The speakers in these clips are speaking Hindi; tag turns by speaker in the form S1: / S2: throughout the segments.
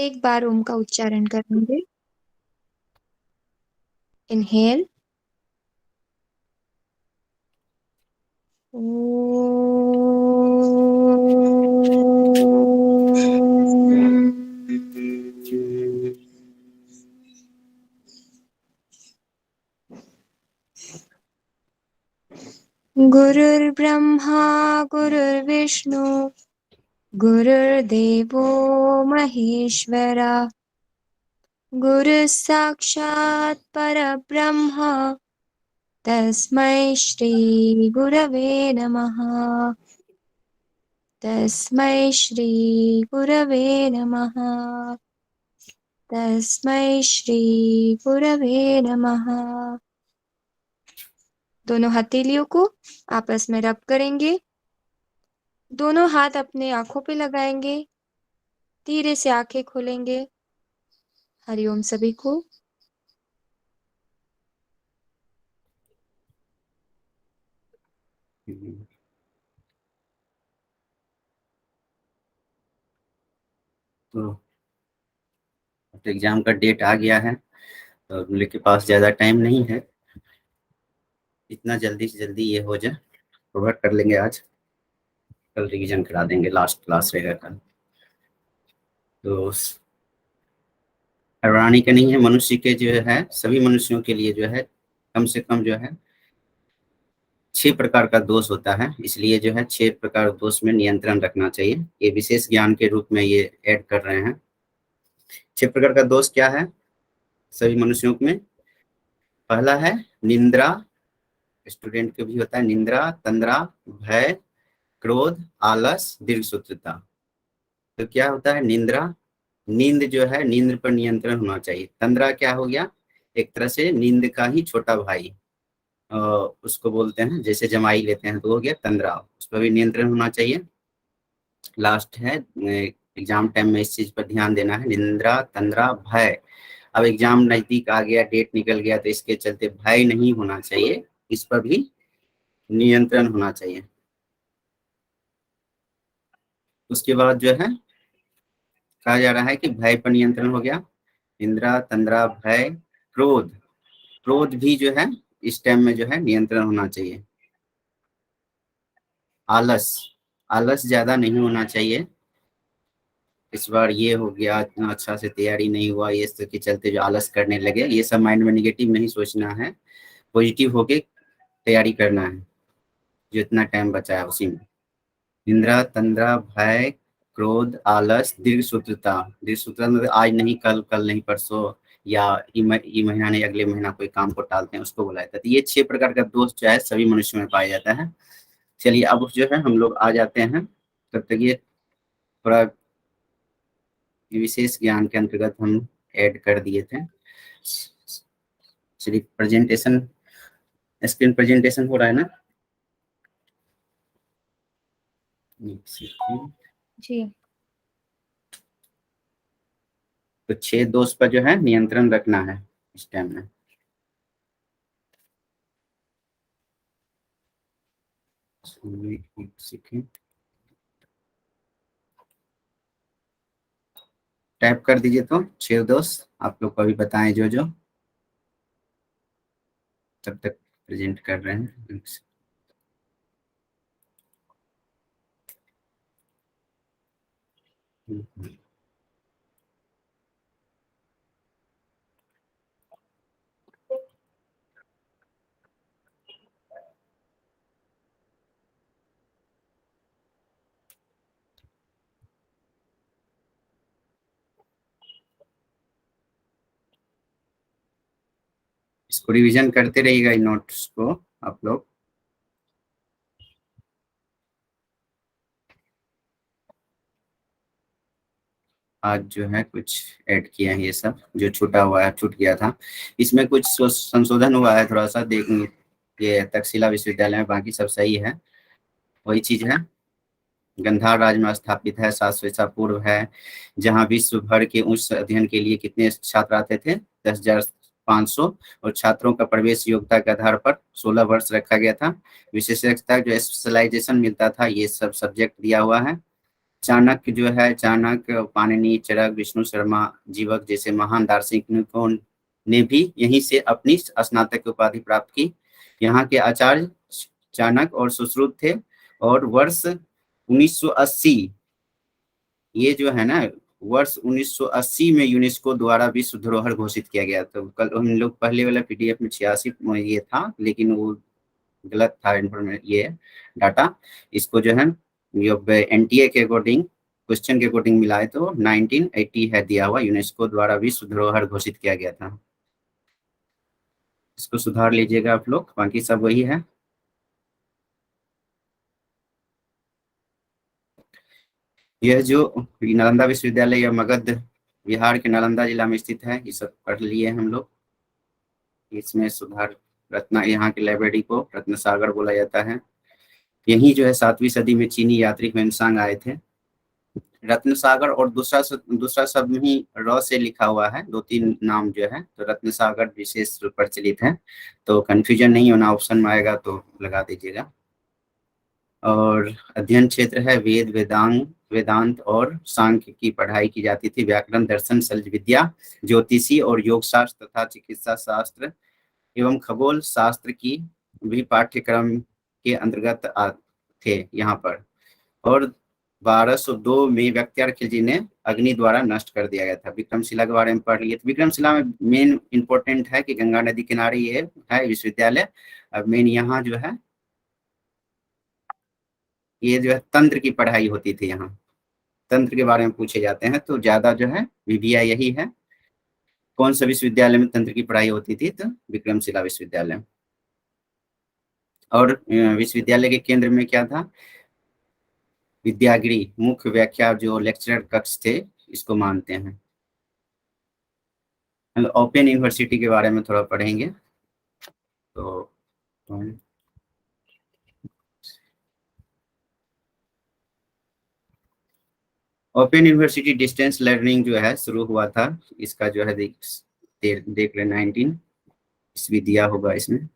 S1: एक बार ओम का उच्चारण करेंगे। इनहेल। गुरुर्ब्रह्मा गुरुर्विष्णु गुरुर्देवो महेश्वरा गुरुः साक्षात् परब्रह्म तस्मै श्री गुरवे नमः। तस्मै श्री गुरवे नमः। तस्मै श्री गुरवे नमः। दोनों हथेलियों को आपस में रब करेंगे। दोनों हाथ अपने आंखों पे लगाएंगे। धीरे से आंखें खोलेंगे। हरिओम सभी को।
S2: तो एग्जाम का डेट आ गया है, तो मेरे के पास ज़्यादा टाइम नहीं है। इतना जल्दी से जल्दी ये हो जाए कवर कर लेंगे आज। कल रिवीजन करा देंगे, लास्ट क्लास रहेगा कल। तो हैरानी का नहीं है, मनुष्य के जो है सभी मनुष्यों के लिए जो है कम से कम जो है 6 प्रकार का दोष होता है। इसलिए जो है 6 प्रकार दोष में नियंत्रण रखना चाहिए। ये विशेष ज्ञान के रूप में ये ऐड कर रहे हैं। 6 प्रकार का दोष क्या है सभी मनुष्यों में? पहला है निंद्रा, स्टूडेंट को भी होता है निंद्रा, तंद्रा, भय, क्रोध, आलस, दीर्घसूत्रता। तो क्या होता है निंद्रा? नींद जो है, नींद पर नियंत्रण होना चाहिए। तंद्रा क्या हो गया? एक तरह से नींद का ही छोटा भाई, उसको बोलते हैं, जैसे जमाई लेते हैं तो हो गया तंद्रा, उस पर भी नियंत्रण होना चाहिए। लास्ट है एग्जाम टाइम में इस चीज पर ध्यान देना है, निंद्रा, तंद्रा, भय। अब एग्जाम नजदीक आ गया, डेट निकल गया, तो इसके चलते भय नहीं होना चाहिए, इस पर भी नियंत्रण होना चाहिए। उसके बाद जो है कहा जा रहा है कि भय पर नियंत्रण हो गया, इंद्रा, तंद्रा, भय, क्रोध। क्रोध भी जो है इस टाइम में जो है नियंत्रण होना चाहिए। आलस, आलस ज्यादा नहीं होना चाहिए। इस बार ये हो गया, इतना अच्छा से तैयारी नहीं हुआ, ये सब के चलते जो आलस करने लगे, ये सब माइंड में निगेटिव नहीं सोचना है, पॉजिटिव होके तैयारी करना है जो इतना टाइम बचा है उसी में। इंद्रा, तंद्रा, भय, क्रोध, आलस, दीर्घसूत्रता। दीर्घसूत्रता मतलब आज नहीं कल, कल नहीं परसों, या ये महीना नहीं अगले महीना कोई काम को टालते हैं, उसको बुलाया जाता है। तो ये 6 प्रकार का दोष जो है सभी मनुष्यों में पाया जाता है। चलिए अब जो है हम लोग आ जाते हैं, तब तक ये थोड़ा विशेष ज्ञान के अंतर्गत हम ऐड कर दिए थे। चलिए प्रेजेंटेशन, स्क्रीन प्रेजेंटेशन हो रहा है ना?
S1: जी।
S2: तो 6 दोष पर जो है नियंत्रण रखना है इस टाइम में। एक सेकेंड, टाइप कर दीजिए तो 6 दोस्त आप लोग को अभी बताएं जो जो, तब तक प्रेजेंट कर रहे हैं। इसको रिवीजन करते रहिएगा इन नोट्स को आप लोग। आज जो है कुछ ऐड किया है, ये सब जो छूटा हुआ है, छूट गया था, इसमें कुछ संशोधन हुआ है थोड़ा सा, देख ये तक्षशिला विश्वविद्यालय में, बाकी सब सही है, वही चीज है। गंधार राज्य में स्थापित है, 700 ईसा पूर्व है, जहाँ विश्व भर के उच्च अध्ययन के लिए कितने छात्र आते थे? 10,500, और छात्रों का प्रवेश योग्यता के आधार पर 16 वर्ष रखा गया था। विशेषज्ञता जो स्पेशलाइजेशन मिलता था, ये सब सब्जेक्ट दिया हुआ है। चाणक्य जो है, चाणक्य, पाणिनि, चरक, विष्णु शर्मा, जीवक जैसे महान दार्शनिकों ने भी यहीं से अपनी स्नातक की उपाधि प्राप्त की। यहाँ के आचार्य चाणक्य और सुश्रुत थे। और वर्ष 1980, ये जो है ना, वर्ष 1980 में यूनेस्को द्वारा विश्व धरोहर घोषित किया गया। तो कल हम लोग पहले वाला पीडीएफ में 86 ये था, लेकिन वो गलत था इन्फॉर्मेशन, ये डाटा। इसको जो है एनटीए के अकॉर्डिंग, क्वेश्चन के अकॉर्डिंग मिलाए तो 1980 है दिया हुआ, यूनेस्को द्वारा विश्व धरोहर घोषित किया गया था। इसको सुधार लीजिएगा आप लोग, बाकी सब वही है। यह जो नालंदा विश्वविद्यालय या मगध बिहार के नालंदा जिला में स्थित है, ये सब पढ़ लिए हम लोग। इसमें सुधार, रत्ना, यहाँ की लाइब्रेरी को रत्न सागर बोला जाता है। यही जो है 7वीं सदी में चीनी यात्री ह्वेनसांग आए थे। रत्न सागर, और दूसरा शब्द ही र से लिखा हुआ है, 2-3 नाम जो है, तो रत्न सागर विशेष प्रचलित है। तो कंफ्यूजन नहीं होना, ऑप्शन में आएगा तो लगा दीजिएगा। और अध्ययन क्षेत्र है वेदांत और सांख्य की पढ़ाई की जाती थी। व्याकरण, दर्शन, शल्य विद्या, ज्योतिषी और योग शास्त्र तथा चिकित्सा शास्त्र एवं खगोल शास्त्र की भी पाठ्यक्रम के अंतर्गत थे यहाँ पर। और 1202 में बख्तियार खिलजी ने अग्नि द्वारा नष्ट कर दिया गया था। विक्रमशिला के बारे में पढ़ लिए। तो विक्रमशिला में मेन इंपॉर्टेंट है कि गंगा नदी किनारे ये है विश्वविद्यालय। अब मेन यहाँ जो है, ये जो है तंत्र की पढ़ाई होती थी यहाँ, तंत्र के बारे में पूछे जाते हैं तो ज्यादा जो है विधिया यही है। कौन सा विश्वविद्यालय में तंत्र की पढ़ाई होती थी? तो विक्रमशिला विश्वविद्यालय। और विश्वविद्यालय के केंद्र में क्या था? विद्यागृह, मुख्य व्याख्या जो लेक्चरर कक्ष थे, इसको मानते हैं। ओपन यूनिवर्सिटी के बारे में थोड़ा पढ़ेंगे। तो ओपन यूनिवर्सिटी डिस्टेंस लर्निंग जो है शुरू हुआ था, इसका जो है देख रहे 19 ईस्वी दिया होगा इसमें।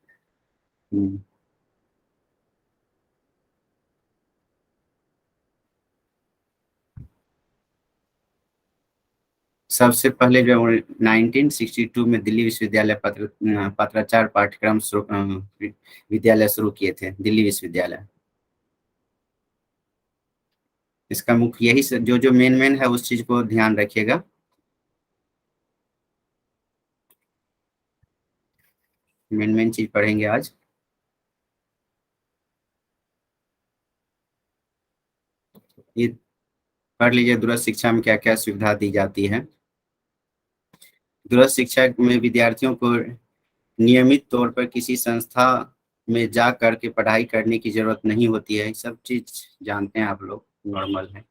S2: सबसे पहले जो 1962 में दिल्ली विश्वविद्यालय पत्राचार पाठ्यक्रम विद्यालय शुरू किए थे, दिल्ली विश्वविद्यालय। इसका मुख्य यही जो मेन है उस चीज को ध्यान रखिएगा। मेन चीज पढ़ेंगे आज। ये पढ़ लीजिए, दूरस्थ शिक्षा में क्या क्या सुविधा दी जाती है। दूरस्थ शिक्षा में विद्यार्थियों को नियमित तौर पर किसी संस्था में जा करके पढ़ाई करने की जरूरत नहीं होती है। सब चीज जानते हैं आप लोग, नॉर्मल है।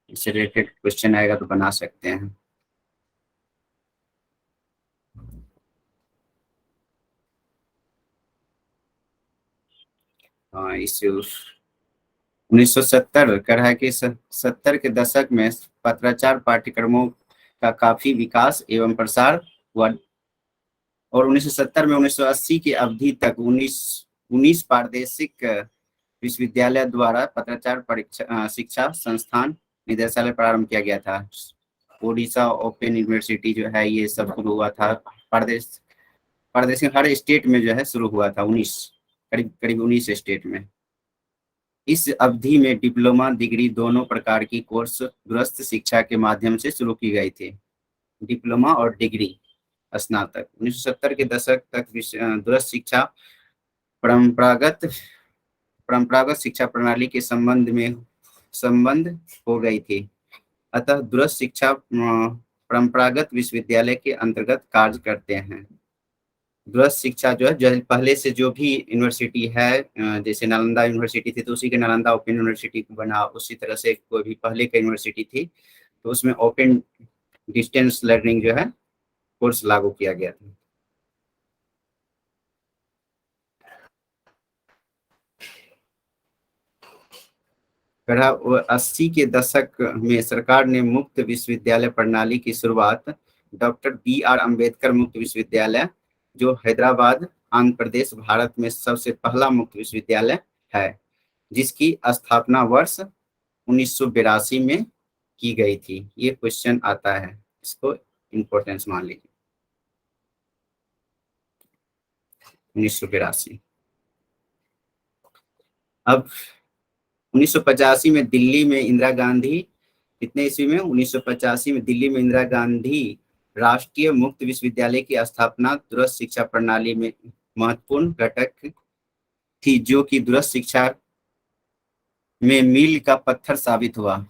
S2: इससे रिलेटेड क्वेश्चन आएगा तो बना सकते हैं। हाँ, इस 1970 कर है कि 70 के दशक में पत्राचार पाठ्यक्रमों का काफी विकास एवं प्रसार हुआ। और 1970 में 1980 की अवधि तक 19 प्रादेशिक विश्वविद्यालय द्वारा पत्राचार परीक्षा शिक्षा संस्थान निदेशालय प्रारंभ किया गया था। ओडिशा ओपन यूनिवर्सिटी जो है, ये सब शुरू हुआ था प्रदेश के हर स्टेट में जो है शुरू हुआ था। 19 करीब 19 स्टेट में। इस अवधि में डिप्लोमा डिग्री दोनों प्रकार की कोर्स दूरस्थ शिक्षा के माध्यम से शुरू की गई थी। डिप्लोमा और डिग्री स्नातक। 1970 के दशक तक दूरस्थ शिक्षा परंपरागत शिक्षा प्रणाली के संबंध हो गई थी। अतः दूरस्थ शिक्षा परंपरागत विश्वविद्यालय के अंतर्गत कार्य करते हैं। दूरस्थ शिक्षा जो है, जो पहले से जो भी यूनिवर्सिटी है, जैसे नालंदा यूनिवर्सिटी थी तो उसी के नालंदा ओपन यूनिवर्सिटी बना, उसी तरह से कोई भी पहले का यूनिवर्सिटी थी तो उसमें ओपन डिस्टेंस लर्निंग जो है कोर्स लागू किया गया था। करीब 80 के दशक में सरकार ने मुक्त विश्वविद्यालय प्रणाली की शुरुआत डॉक्टर BR अम्बेडकर मुक्त विश्वविद्यालय, जो हैदराबाद आंध्र प्रदेश भारत में सबसे पहला मुक्त विश्वविद्यालय है, जिसकी स्थापना वर्ष 1982 में की गई थी? ये क्वेश्चन आता है, इसको इम्पोर्टेंस मान लीजिए। 1982। अब 1985 में दिल्ली में इंदिरा गांधी, कितने ईस्वी में? 1985 में दिल्ली में इंदिरा गांधी राष्ट्रीय मुक्त विश्वविद्यालय की स्थापना दूरस्थ शिक्षा प्रणाली में महत्वपूर्ण घटक थी, जो कि दूरस्थ शिक्षा में मील का पत्थर साबित हुआ।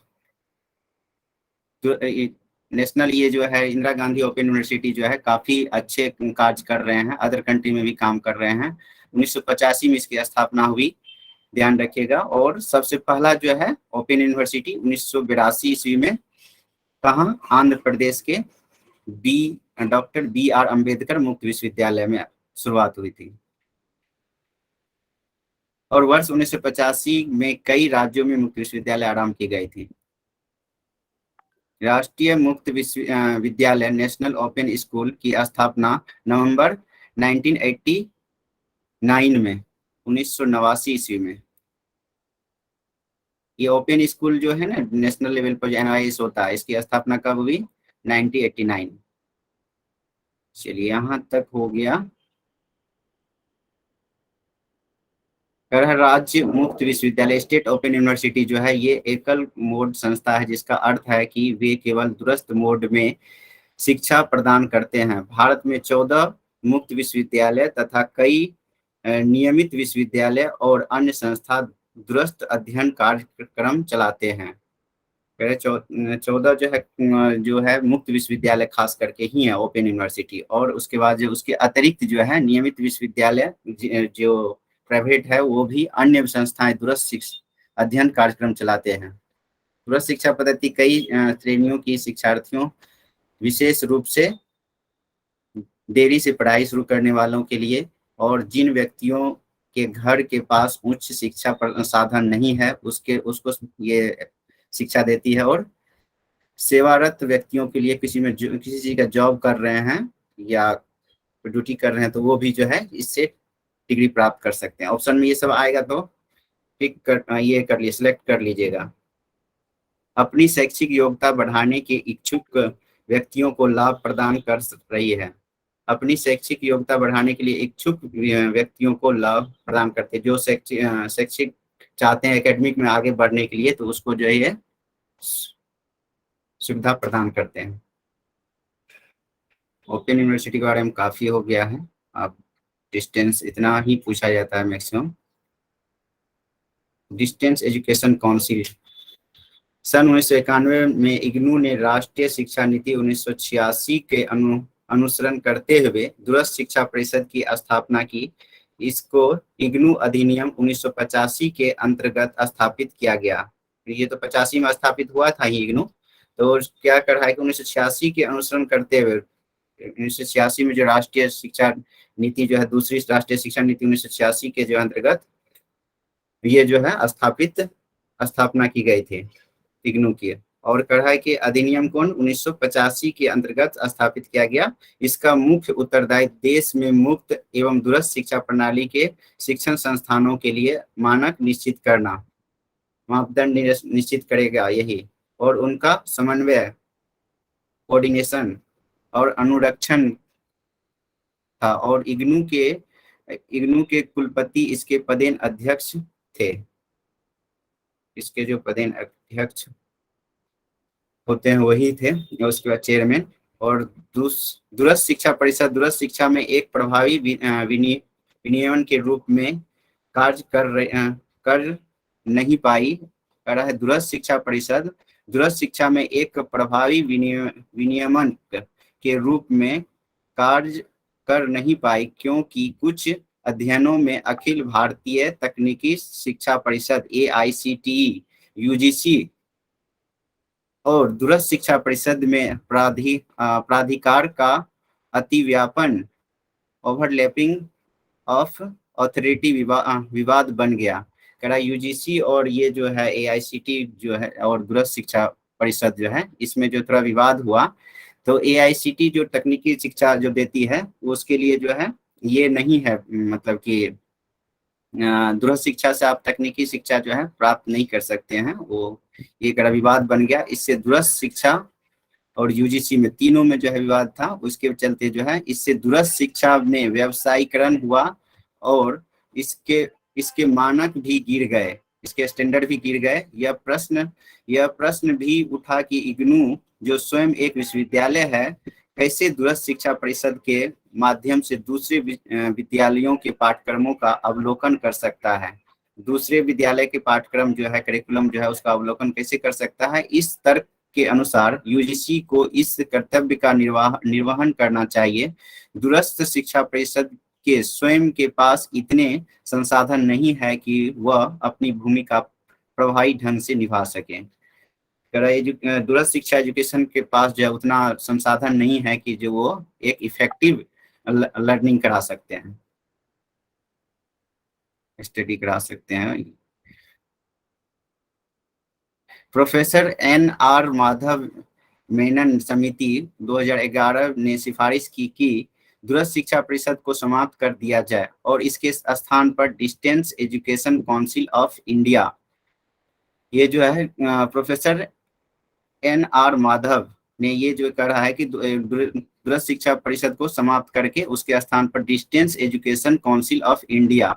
S2: नेशनल ये जो है इंदिरा गांधी ओपन यूनिवर्सिटी जो है काफी अच्छे कार्य कर रहे हैं, अदर कंट्री में भी काम कर रहे हैं। 1985 में इसकी स्थापना हुई, ध्यान रखिएगा। और सबसे पहला जो है ओपन यूनिवर्सिटी 1982 ईस्वी में कहाँ? आंध्र प्रदेश के डॉक्टर B.R. अम्बेडकर मुक्त विश्वविद्यालय में शुरुआत हुई थी। और वर्ष 1985 में कई राज्यों में मुक्त विश्वविद्यालय आरंभ की गई थी। राष्ट्रीय मुक्त विश्वविद्यालय नेशनल ओपन स्कूल की स्थापना नवंबर 1989 में, 1989 ईस्वी में। ये ओपन स्कूल जो है ना, नेशनल लेवल पर जो NIS होता है, इसकी स्थापना कब हुई? 1989। चलिए यहाँ तक हो गया। राज्य मुक्त विश्वविद्यालय स्टेट ओपन यूनिवर्सिटी जो है ये एकल मोड संस्था है, जिसका अर्थ है कि वे केवल दूरस्थ मोड में शिक्षा प्रदान करते हैं। भारत में 14 मुक्त विश्वविद्यालय तथा कई नियमित विश्वविद्यालय और अन्य संस्था दूरस्थ अध्ययन कार्यक्रम चलाते हैं। 14 जो है मुक्त विश्वविद्यालय खास करके ही है ओपन यूनिवर्सिटी, और उसके बाद जो उसके अतिरिक्त जो है नियमित विश्वविद्यालय जो प्राइवेट है, वो भी अन्य संस्थाएं दूरस्थ अध्ययन कार्यक्रम चलाते हैं। दूरस्थ शिक्षा पद्धति कई श्रेणियों की शिक्षार्थियों, विशेष रूप से देरी से पढ़ाई शुरू करने वालों के लिए, और जिन व्यक्तियों के घर के पास उच्च शिक्षा साधन नहीं है उसको ये शिक्षा देती है। और सेवारत व्यक्तियों के लिए, किसी चीज का जॉब कर रहे हैं या ड्यूटी कर रहे हैं, तो वो भी जो है इससे डिग्री प्राप्त कर सकते हैं। ऑप्शन में ये सब आएगा तो ये कर लिए, सिलेक्ट कर लीजिएगा। अपनी शैक्षिक योग्यता बढ़ाने के इच्छुक व्यक्तियों को लाभ प्रदान कर रही है। अपनी शैक्षिक योग्यता बढ़ाने के लिए इच्छुक व्यक्तियों को लाभ प्रदान करते हैं। जो शैक्षिक चाहते हैं एकेडमिक में आगे बढ़ने के लिए, तो उसको जो है सुविधा प्रदान करते हैं। ओपन यूनिवर्सिटी के बारे में काफी हो गया है। अब डिस्टेंस इतना ही पूछा जाता है मैक्सिमम। डिस्टेंस एजुकेशन काउंसिल सन 1991 में इग्नू ने राष्ट्रीय शिक्षा नीति 1986 के अनुसरण करते हुए दूरस्थ शिक्षा परिषद की स्थापना की। इसको इग्नू अधिनियम 1985 के अंतर्गत स्थापित किया गया। ये तो 85 में स्थापित हुआ था ही इग्नू, तो क्या कर रहा है कि 1986 के अनुसरण करते हुए 1986 में जो राष्ट्रीय शिक्षा नीति जो है, दूसरी राष्ट्रीय शिक्षा नीति 1986 के जो अंतर्गत ये जो है स्थापना की गई थी इग्नू की। और कढ़ाई के अधिनियम को 1985 के अंतर्गत स्थापित किया गया। इसका मुख्य उत्तरदायित्व देश में मुक्त एवं दूरस्थ शिक्षा प्रणाली के शिक्षण संस्थानों के लिए मानक निश्चित करना, मापदंड निश्चित करेगा यही, और उनका समन्वय, कोऑर्डिनेशन और अनुरक्षण था। और इग्नू के कुलपति इसके पदेन अध्यक्ष थे। इसके जो पदेन अध्यक्ष होते हैं वही थे, और उसके बाद चेयरमैन। और दूरस्थ शिक्षा परिषद दूरस्थ शिक्षा में एक प्रभावी विनियमन के रूप में कार्य कर नहीं पाई। कर रहा है दूरस्थ शिक्षा परिषद दूरस्थ शिक्षा में एक प्रभावी विनियमन के रूप में कार्य कर नहीं पाई, क्योंकि कुछ अध्ययनों में अखिल भारतीय तकनीकी शिक्षा परिषद AICTE, UGC और दूरस्थ शिक्षा परिषद में प्राधिकार का अतिव्यापन, ओवरलैपिंग ऑफ ऑथोरिटी विवाद बन गया। कह रहा UGC और ये जो है AICTE जो है और दूरस्थ शिक्षा परिषद जो है, इसमें जो थोड़ा विवाद हुआ, तो AICTE जो तकनीकी शिक्षा जो देती है उसके लिए जो है ये नहीं है, मतलब कि दूरस्थ शिक्षा से आप तकनीकी शिक्षा जो है प्राप्त नहीं कर सकते हैं, वो एक विवाद बन गया। इससे दूरस्थ शिक्षा और यूजीसी में तीनों में जो है विवाद था, उसके चलते जो है इससे दूरस्थ शिक्षा में व्यवसायीकरण हुआ और इसके इसके मानक भी गिर गए, इसके स्टैंडर्ड भी गिर गए। यह प्रश्न भी उठा कि इग्नू जो स्वयं एक विश्वविद्यालय है, कैसे दूरस्थ शिक्षा परिषद के माध्यम से दूसरे विद्यालयों के पाठ्यक्रमों का अवलोकन कर सकता है, दूसरे विद्यालय के पाठ्यक्रम जो है, करिकुलम जो है, उसका अवलोकन कैसे कर सकता है। इस तर्क के अनुसार यूजीसी को इस कर्तव्य का निर्वहन करना चाहिए। दूरस्थ शिक्षा परिषद के स्वयं के पास इतने संसाधन नहीं है कि वह अपनी भूमिका प्रभावी ढंग से निभा सके। दूरस्थ शिक्षा एजुकेशन के पास जो है उतना संसाधन नहीं है कि जो वो एक इफेक्टिव लर्निंग करा सकते हैं, स्टडी करा सकते हैं। Professor NR. माधव मेनन समिति 2011 ने सिफारिश की कि दूरस्थ शिक्षा परिषद को समाप्त कर दिया जाए और इसके स्थान पर distance education council of India, ये जो है प्रोफेसर एन.आर. माधव ने ये जो कह रहा है कि दूरस्थ शिक्षा परिषद को समाप्त करके उसके स्थान पर distance education council of India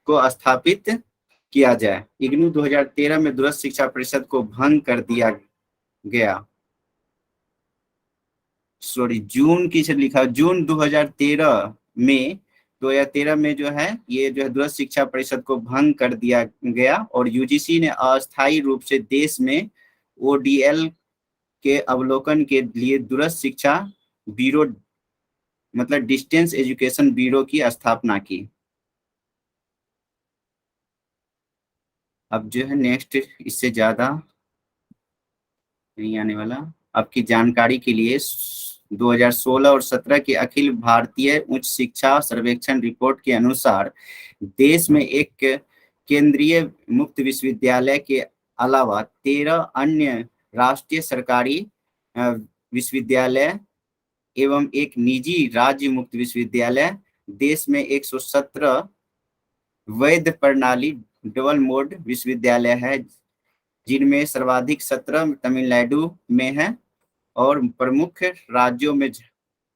S2: को स्थापित किया जाए। इग्नू 2013 में दूरस्थ शिक्षा परिषद को भंग कर दिया गया। सॉरी, जून की से लिखा, जून 2013 में 2013 में जो है ये जो है दूरस्थ शिक्षा परिषद को भंग कर दिया गया और यूजीसी ने अस्थायी रूप से देश में ओडीएल के अवलोकन के लिए दूरस्थ शिक्षा ब्यूरो, मतलब डिस्टेंस एजुकेशन ब्यूरो की स्थापना की। अब जो है नेक्स्ट इससे ज्यादा नहीं आने वाला। आपकी जानकारी के लिए 2016 और 17 के अखिल भारतीय उच्च शिक्षा सर्वेक्षण रिपोर्ट के अनुसार देश में एक केंद्रीय मुक्त विश्वविद्यालय के अलावा 13 अन्य राष्ट्रीय सरकारी विश्वविद्यालय एवं एक निजी राज्य मुक्त विश्वविद्यालय, देश में 117 वैध प्रणाली डबल मोड विश्वविद्यालय है, जिनमें सर्वाधिक 17 तमिलनाडु में है और प्रमुख राज्यों में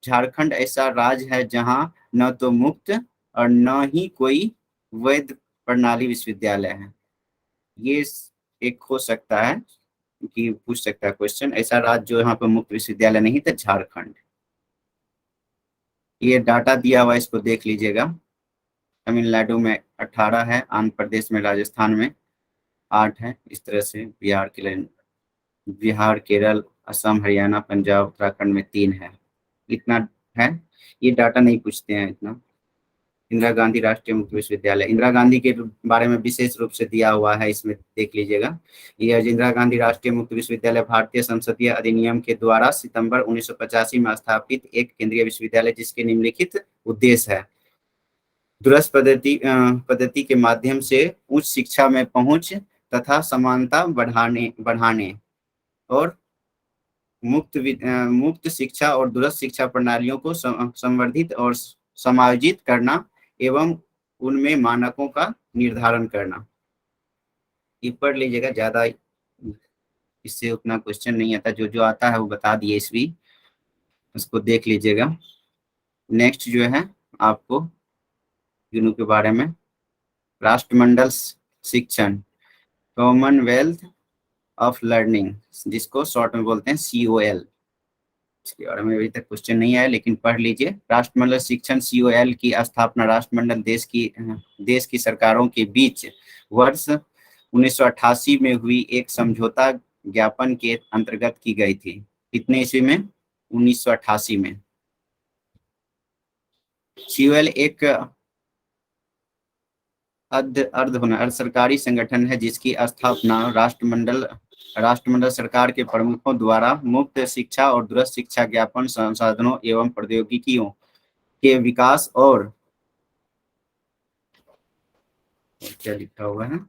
S2: झारखंड ऐसा राज्य है जहां न तो मुक्त और न ही कोई वैध प्रणाली विश्वविद्यालय है। ये एक हो सकता है कि पूछ सकता है क्वेश्चन, ऐसा राज्य जो यहाँ पर मुक्त विश्वविद्यालय नहीं था, झारखंड। ये डाटा दिया हुआ, इसको देख लीजिएगा। तमिलनाडु में 18 है, आंध्र प्रदेश में, राजस्थान में 8 है, इस तरह से बिहार, केरल, असम, हरियाणा, पंजाब, उत्तराखंड में 3 है। इतना है, ये डाटा नहीं पूछते हैं इतना। इंदिरा गांधी राष्ट्रीय मुक्त विश्वविद्यालय, इंदिरा गांधी के बारे में विशेष रूप से दिया हुआ है, इसमें देख लीजिएगा। यह इंदिरा गांधी राष्ट्रीय मुक्त विश्वविद्यालय भारतीय संसदीय अधिनियम के द्वारा सितंबर 1985 में स्थापित एक केंद्रीय विश्वविद्यालय, जिसके निम्नलिखित उद्देश्य है: दूरस्थ पद्धति के माध्यम से उच्च शिक्षा में पहुंच तथा समानता बढ़ाने और मुक्त शिक्षा और दूरस्थ शिक्षा प्रणालियों को संवर्धित और समायोजित करना एवं उनमें मानकों का निर्धारण करना। ये पढ़ लीजिएगा, ज्यादा इससे उतना क्वेश्चन नहीं आता, जो जो आता है वो बता दिए इसवी, उसको देख लीजिएगा। नेक्स्ट जो है आपको यूनू के बारे में, राष्ट्रमंडल शिक्षण, कॉमनवेल्थ ऑफ लर्निंग, जिसको शॉर्ट में बोलते हैं COL, इसके बारे में अभी तक क्वेश्चन नहीं आया, लेकिन पढ़ लीजिए। राष्ट्रमंडल शिक्षण COL की स्थापना राष्ट्रमंडल देश की सरकारों के बीच वर्ष 1988 में हुई एक समझौता ज्ञापन के अंतर्गत की गई थी। कितने ईस्वी में? 1988 में। COL एक अर्ध सरकारी संगठन है जिसकी स्थापना राष्ट्रमंडल सरकार के प्रमुखों द्वारा मुक्त शिक्षा और दूरस्थ शिक्षा ज्ञापन संसाधनों एवं प्रौद्योगिकियों के विकास और क्या लिखा हुआ है,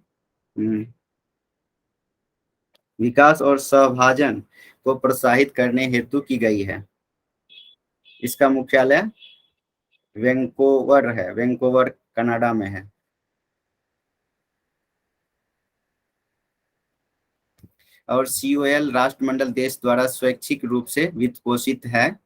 S2: विकास और सहभाजन को प्रोत्साहित करने हेतु की गई है। इसका मुख्यालय वैंकूवर है, वैंकूवर कनाडा में है। और COL राष्ट्रमंडल देश द्वारा स्वैच्छिक रूप से वित्त पोषित है,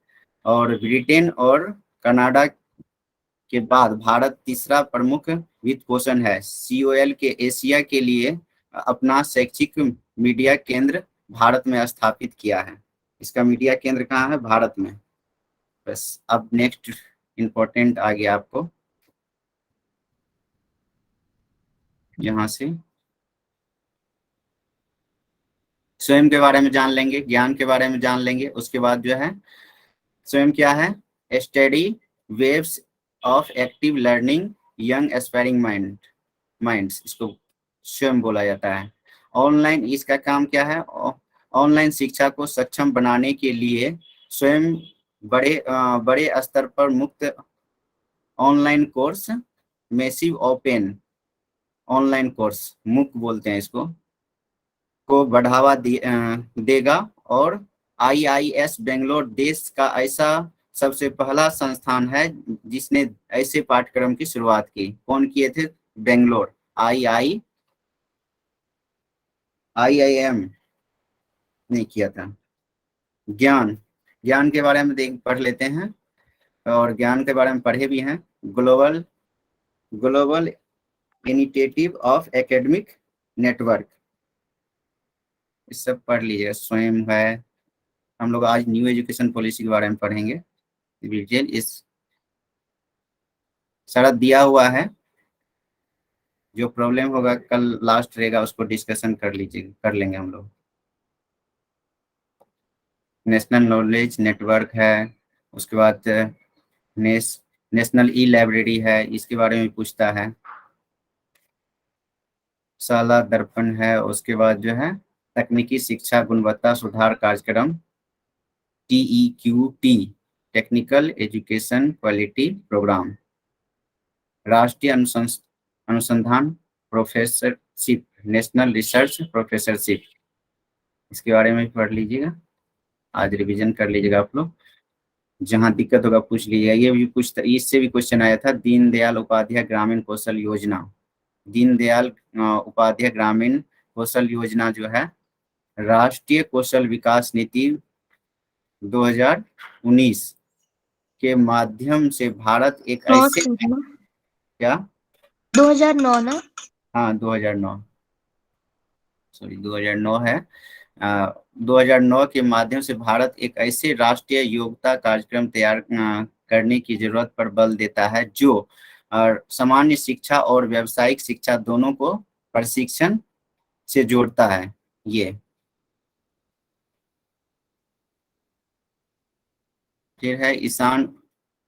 S2: और ब्रिटेन और कनाडा के बाद भारत तीसरा प्रमुख वित्त पोषण है। COL के एशिया के लिए अपना शैक्षिक मीडिया केंद्र भारत में स्थापित किया है। इसका मीडिया केंद्र कहाँ है? भारत में। बस अब नेक्स्ट इंपॉर्टेंट आ गया आपको यहाँ से, स्वयं के बारे में जान लेंगे, ज्ञान के बारे में जान लेंगे। उसके बाद जो है स्वयं क्या है? Study waves of active learning young aspiring minds, इसको स्वयं बोला जाता है। ऑनलाइन, इसका काम क्या है? ऑनलाइन शिक्षा को सक्षम बनाने के लिए स्वयं बड़े स्तर पर मुक्त online course, massive open online course, मुक बोलते हैं इसको, को बढ़ावा देगा। और IIS बेंगलोर देश का ऐसा सबसे पहला संस्थान है जिसने ऐसे पाठ्यक्रम की शुरुआत की। कौन किए थे? बेंगलोर। IIM नहीं किया था। ज्ञान, ज्ञान के बारे में पढ़ लेते हैं, और ज्ञान के बारे में पढ़े भी हैं। Global global initiative of academic network, इस सब पढ़ लीजिए। स्वयं है। हम लोग आज न्यू एजुकेशन पॉलिसी के बारे में पढ़ेंगे डिटेल, इस सारा दिया हुआ है। जो प्रॉब्लम होगा कल लास्ट रहेगा, उसको डिस्कशन कर लीजिए, कर लेंगे हम लोग। नेशनल नॉलेज नेटवर्क है। उसके बाद नेशनल ई-लाइब्रेरी है, इसके बारे में पूछता है। साला दर्पण है। उसके बाद जो है तकनीकी शिक्षा गुणवत्ता सुधार कार्यक्रम, TEQT, technical education quality program. राष्ट्रीय अनुसंधान प्रोफेसरशिप, नेशनल रिसर्च प्रोफेसरशिप, इसके बारे में भी पढ़ लीजिएगा। आज रिवीजन कर लीजिएगा आप लोग, जहां दिक्कत होगा पूछ लीजिएगा। ये भी कुछ, इससे भी क्वेश्चन आया था। दीनदयाल उपाध्याय ग्रामीण कौशल योजना, दीनदयाल उपाध्याय ग्रामीण कौशल योजना जो है राष्ट्रीय कौशल विकास नीति 2019 के माध्यम से भारत एक ऐसे, क्या
S1: 2009 ना?
S2: हाँ 2009, सॉरी 2009 है। 2009 के माध्यम से भारत एक ऐसे राष्ट्रीय योग्यता कार्यक्रम तैयार करने की जरूरत पर बल देता है जो सामान्य शिक्षा और व्यावसायिक शिक्षा दोनों को प्रशिक्षण से जोड़ता है। ये फिर है ईशान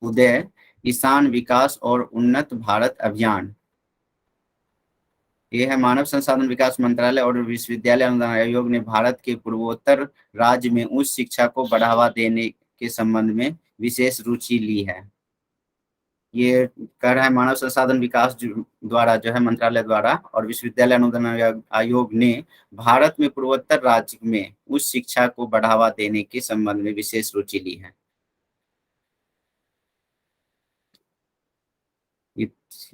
S2: उदय, ईशान विकास और उन्नत भारत अभियान। ये है मानव संसाधन विकास मंत्रालय और विश्वविद्यालय अनुदान आयोग ने भारत के पूर्वोत्तर राज्य में उच्च शिक्षा को बढ़ावा देने के संबंध में विशेष रुचि ली है। ये कह रहा है मानव संसाधन विकास द्वारा जो है मंत्रालय द्वारा और विश्वविद्यालय अनुदान आयोग ने भारत में पूर्वोत्तर राज्य में उच्च शिक्षा को बढ़ावा देने के संबंध में विशेष रुचि ली है।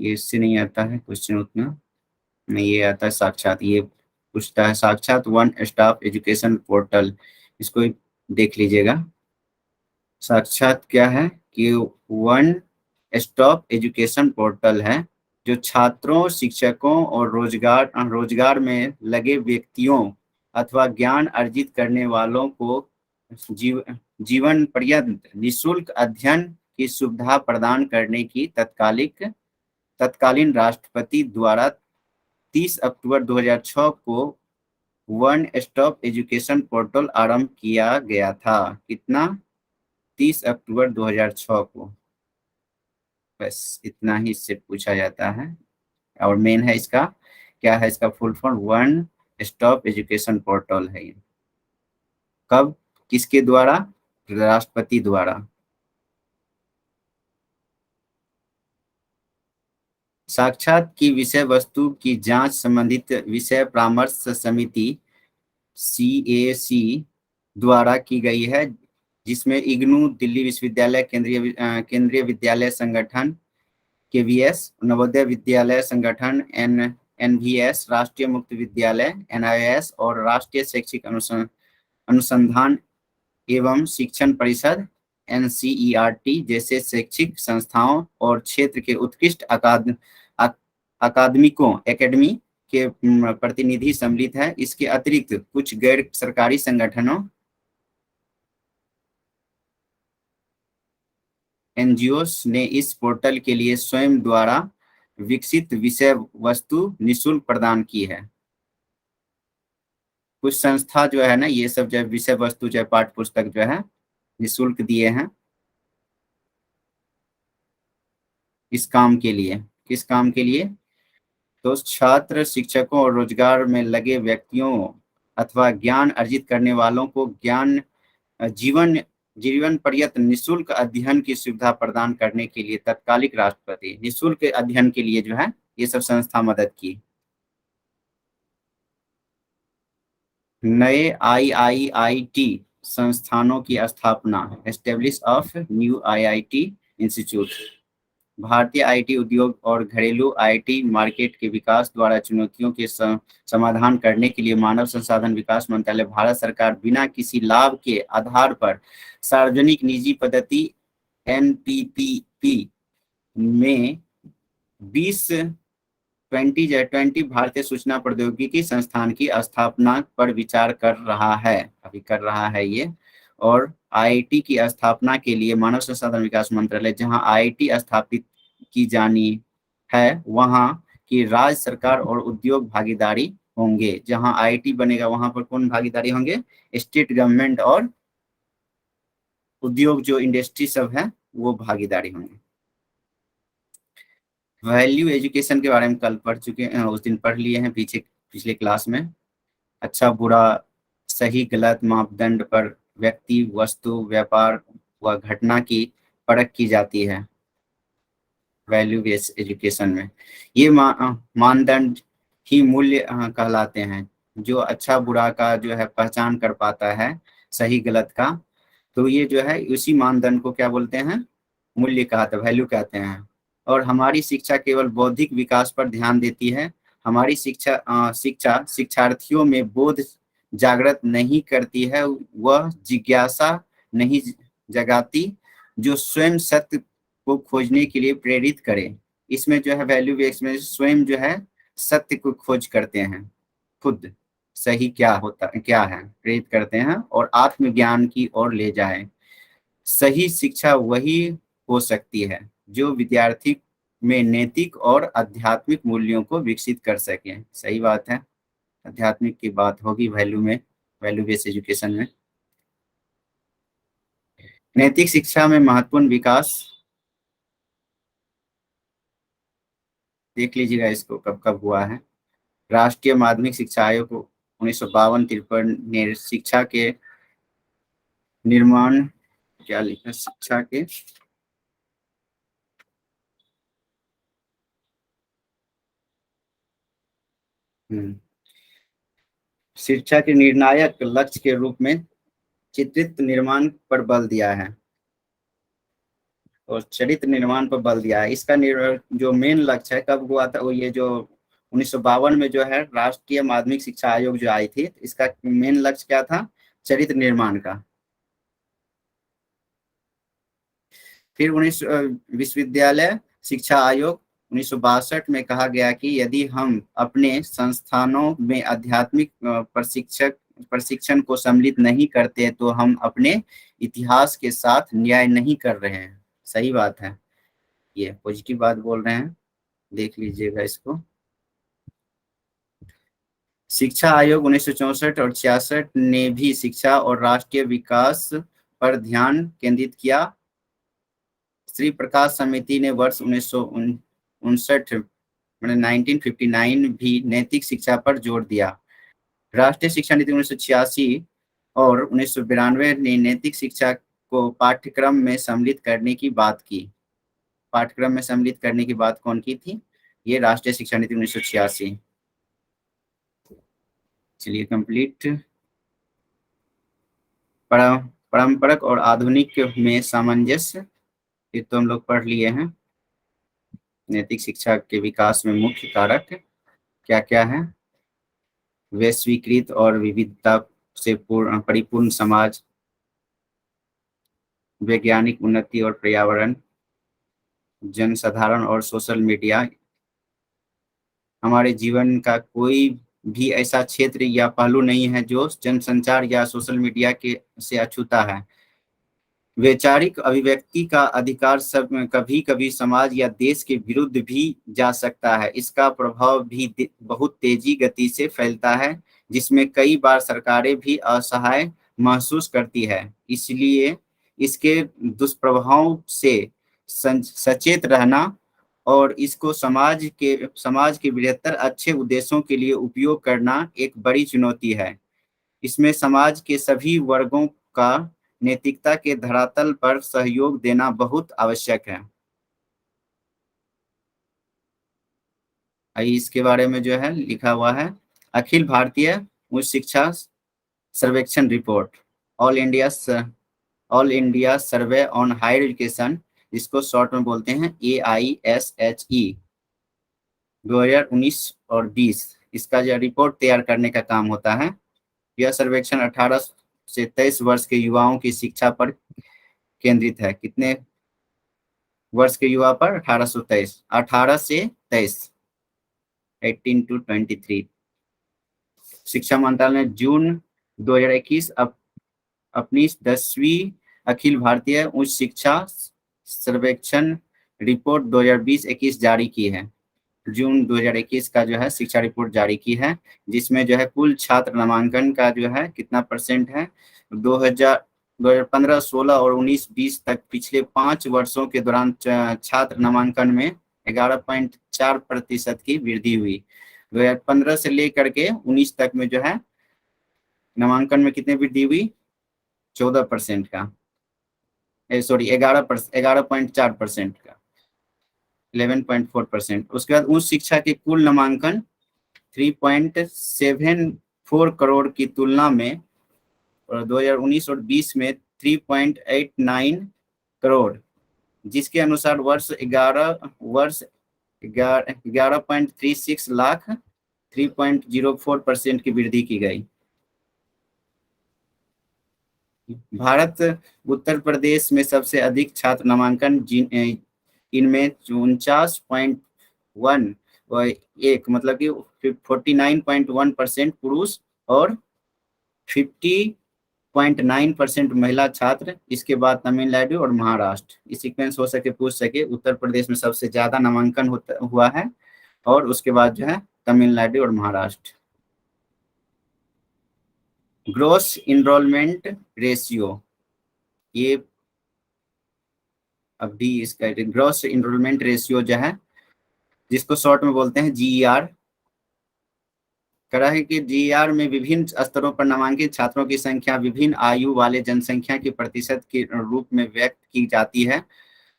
S2: ये इससे नहीं आता है क्वेश्चन उतना नहीं, ये आता है साक्षात। ये पूछता है साक्षात वन स्टॉप एजुकेशन पोर्टल, इसको देख लीजिएगा। साक्षात क्या है कि वन स्टॉप एजुकेशन पोर्टल है जो छात्रों, शिक्षकों और रोजगार में लगे व्यक्तियों अथवा ज्ञान अर्जित करने वालों को जीवन पर्यंत निःशुल्क अध्ययन की सुविधा प्रदान करने की तत्कालीन राष्ट्रपति द्वारा 30 अक्टूबर 2006 को वन स्टॉप एजुकेशन पोर्टल आरंभ किया गया था। कितना? 30 अक्टूबर 2006 को। बस इतना ही इससे पूछा जाता है। और मेन है इसका, क्या है इसका full form? One stop education portal है ये। कब, किसके द्वारा? राष्ट्रपति द्वारा। साक्षात की विषय वस्तु की जांच संबंधित विषय परामर्श समिति CAC द्वारा की गई है, जिसमें इग्नू, दिल्ली विश्वविद्यालय, केंद्रीय विद्यालय संगठन, KVS, नवोदय विद्यालय संगठन NVS, राष्ट्रीय मुक्त विद्यालय NIS और राष्ट्रीय शैक्षिक अनुसंधान एवं शिक्षण परिषद NCERT जैसे शैक्षिक संस्थाओं और क्षेत्र के उत्कृष्ट अकादमिकों एकेडमी के प्रतिनिधि सम्मिलित है। इसके अतिरिक्त कुछ गैर सरकारी संगठनों NGOs ने इस पोर्टल के लिए स्वयं द्वारा विकसित विषय वस्तु निःशुल्क प्रदान की है। कुछ संस्था जो है ना, ये सब जो विषय वस्तु जो पाठ्य पुस्तक जो है निःशुल्क दिए हैं इस काम के लिए। किस काम के लिए? तो छात्र, शिक्षकों और रोजगार में लगे व्यक्तियों अथवा ज्ञान अर्जित करने वालों को जीवन जीवन पर्यंत निःशुल्क अध्ययन की सुविधा प्रदान करने के लिए तत्कालिक राष्ट्रपति निःशुल्क अध्ययन के लिए जो है ये सब संस्था मदद की। नए IIIT संस्थानों की स्थापना, establish of new IIT institute. भारतीय आईटी उद्योग और घरेलू आईटी मार्केट के विकास द्वारा चुनौतियों के समाधान करने के लिए मानव संसाधन विकास मंत्रालय भारत सरकार बिना किसी लाभ के आधार पर सार्वजनिक निजी पद्धति NPPP में 2020 भारतीय सूचना प्रौद्योगिकी संस्थान की स्थापना पर विचार कर रहा है, अभी कर रहा है ये। और आईआईटी की स्थापना के लिए मानव संसाधन विकास मंत्रालय, जहां आईआईटी स्थापित की जानी है वहां की राज्य सरकार और उद्योग भागीदारी होंगे। जहां आईआईटी बनेगा वहां पर कौन भागीदारी होंगे? स्टेट गवर्नमेंट और उद्योग जो इंडस्ट्री सब है वो भागीदारी होंगे। वैल्यू एजुकेशन के बारे में कल पढ़ चुके हैं, उस दिन पढ़ लिए हैं पिछले क्लास में। अच्छा बुरा सही गलत मापदंड पर व्यक्ति, वस्तु, व्यापार व घटना की परख की जाती है वैल्यू बेस्ड एजुकेशन में। ये मानदंड ही मूल्य कहलाते हैं। जो अच्छा बुरा का जो है पहचान कर पाता है, सही गलत का, तो ये जो है उसी मानदंड को क्या बोलते हैं? मूल्य कहते हैं, वैल्यू कहते हैं। और हमारी शिक्षा केवल बौद्धिक विकास पर ध्यान देती है। हमारी शिक्षा शिक्षार्थियों में बोध जागृत नहीं करती है, वह जिज्ञासा नहीं जगाती जो स्वयं सत्य को खोजने के लिए प्रेरित करे। इसमें जो है वैल्यू बेस्ड में स्वयं जो है सत्य को खोज करते हैं, खुद सही क्या होता क्या है प्रेरित करते हैं और आत्मज्ञान की ओर ले जाए। सही शिक्षा वही हो सकती है जो विद्यार्थी में नैतिक और आध्यात्मिक मूल्यों को विकसित कर सके। सही बात है, आध्यात्मिक की बात होगी वैल्यू में, वैल्यू बेस्ड एजुकेशन में। नैतिक शिक्षा में महत्वपूर्ण विकास देख लीजिएगा, इसको कब कब हुआ है। राष्ट्रीय माध्यमिक शिक्षा आयोग 1952-53 ने शिक्षा के निर्माण, क्या लिखा, शिक्षा के शिक्षा के निर्णायक लक्ष्य के रूप में चित्रित निर्माण पर बल दिया है और चरित्र निर्माण पर बल दिया है। इसका जो मेन लक्ष्य है कब हुआ था? वो ये जो 1952 में जो है राष्ट्रीय माध्यमिक शिक्षा आयोग जो आई थी, इसका मेन लक्ष्य क्या था? चरित्र निर्माण का। फिर विश्वविद्यालय शिक्षा आयोग 1962 में कहा गया कि यदि हम अपने संस्थानों में आध्यात्मिक प्रशिक्षण को सम्मिलित नहीं करते तो हम अपने इतिहास के साथ न्याय नहीं कर रहे हैं। सही बात है, ये पॉजिटिव बात बोल रहे हैं, देख लीजिएगा इसको। शिक्षा आयोग 1964 और 66 ने भी शिक्षा और राष्ट्रीय विकास पर ध्यान केंद्रित किया। श्री प्रकाश समिति ने वर्ष 1959 1959 भी नैतिक शिक्षा पर जोर दिया। राष्ट्रीय शिक्षा नीति 1986 और 1992 ने नैतिक शिक्षा को पाठ्यक्रम में सम्मिलित करने की बात की। पाठ्यक्रम में सम्मिलित करने की बात कौन की थी? ये राष्ट्रीय शिक्षा नीति 1986। चलिए कंप्लीट। पारंपरिक और आधुनिक में सामंजस्य, ये तो हम लोग पढ़ लिए हैं। नैतिक शिक्षा के विकास में मुख्य कारक क्या क्या है? वैश्वीकृत और विविधता से परिपूर्ण समाज, वैज्ञानिक उन्नति और पर्यावरण, जनसाधारण और सोशल मीडिया। हमारे जीवन का कोई भी ऐसा क्षेत्र या पहलू नहीं है जो जनसंचार या सोशल मीडिया के से अछूता है। वैचारिक अभिव्यक्ति का अधिकार सब कभी कभी समाज या देश के विरुद्ध भी जा सकता है। इसका प्रभाव भी बहुत तेजी गति से फैलता है, जिसमें कई बार सरकारें भी असहाय महसूस करती है। इसलिए इसके दुष्प्रभावों से सचेत रहना और इसको समाज के बेहतर अच्छे उद्देश्यों के लिए उपयोग करना एक बड़ी चुनौती है। इसमें समाज के सभी वर्गों का नैतिकता के धरातल पर सहयोग देना बहुत आवश्यक है। इसके बारे में जो है लिखा हुआ है, अखिल भारतीय उच्च शिक्षा सर्वेक्षण report, all India survey on higher education, जिसको शॉर्ट में बोलते हैं AISHE 2019 और 20, इसका जो रिपोर्ट तैयार करने का काम होता है। यह सर्वेक्षण 18 से 23 वर्ष के युवाओं की शिक्षा पर केंद्रित है। कितने वर्ष के युवा पर? 18 से 23, 18 to 23। शिक्षा मंत्रालय ने जून 2021 अपनी 10वीं अखिल भारतीय उच्च शिक्षा सर्वेक्षण रिपोर्ट 2020-21 जारी की है। जून 2021 का जो है शिक्षा रिपोर्ट जारी की है, जिसमें जो है कुल छात्र नामांकन का जो है कितना परसेंट है? 2015, 16 और 19-20 तक पिछले 5 वर्षों के दौरान छात्र नामांकन में 11.4% की वृद्धि हुई। 2015 से लेकर के 19 तक में जो है नामांकन में कितने वृद्धि हुई? 14% का, सॉरी 11.4% का, 11.4%। उसके बाद उच्च शिक्षा के कुल नामांकन 3.74 करोड़ की तुलना में 2019 और 20 में 3.89 करोड़, जिसके अनुसार वर्ष 11.36 लाख 3.04% की वृद्धि की गई। भारत उत्तर प्रदेश में सबसे अधिक छात्र नामांकन इनमें 49.1 मतलब कि 49.1% पुरुष और 50.9% महिला छात्र। इसके बाद तमिलनाडु और महाराष्ट्र। इस सीक्वेंस हो सके पूछ सके, उत्तर प्रदेश में सबसे ज्यादा नामांकन हुआ है और उसके बाद जो है तमिलनाडु और महाराष्ट्र। ग्रॉस इनरोलमेंट रेशियो, ये अभी इसका ग्रॉस इनरोलमेंट रेशियो जो है, जिसको शॉर्ट में बोलते हैं GER, करा है कि GER में विभिन्न स्तरों पर नामांकित छात्रों की संख्या विभिन्न आयु वाले जनसंख्या के प्रतिशत के रूप में व्यक्त की जाती है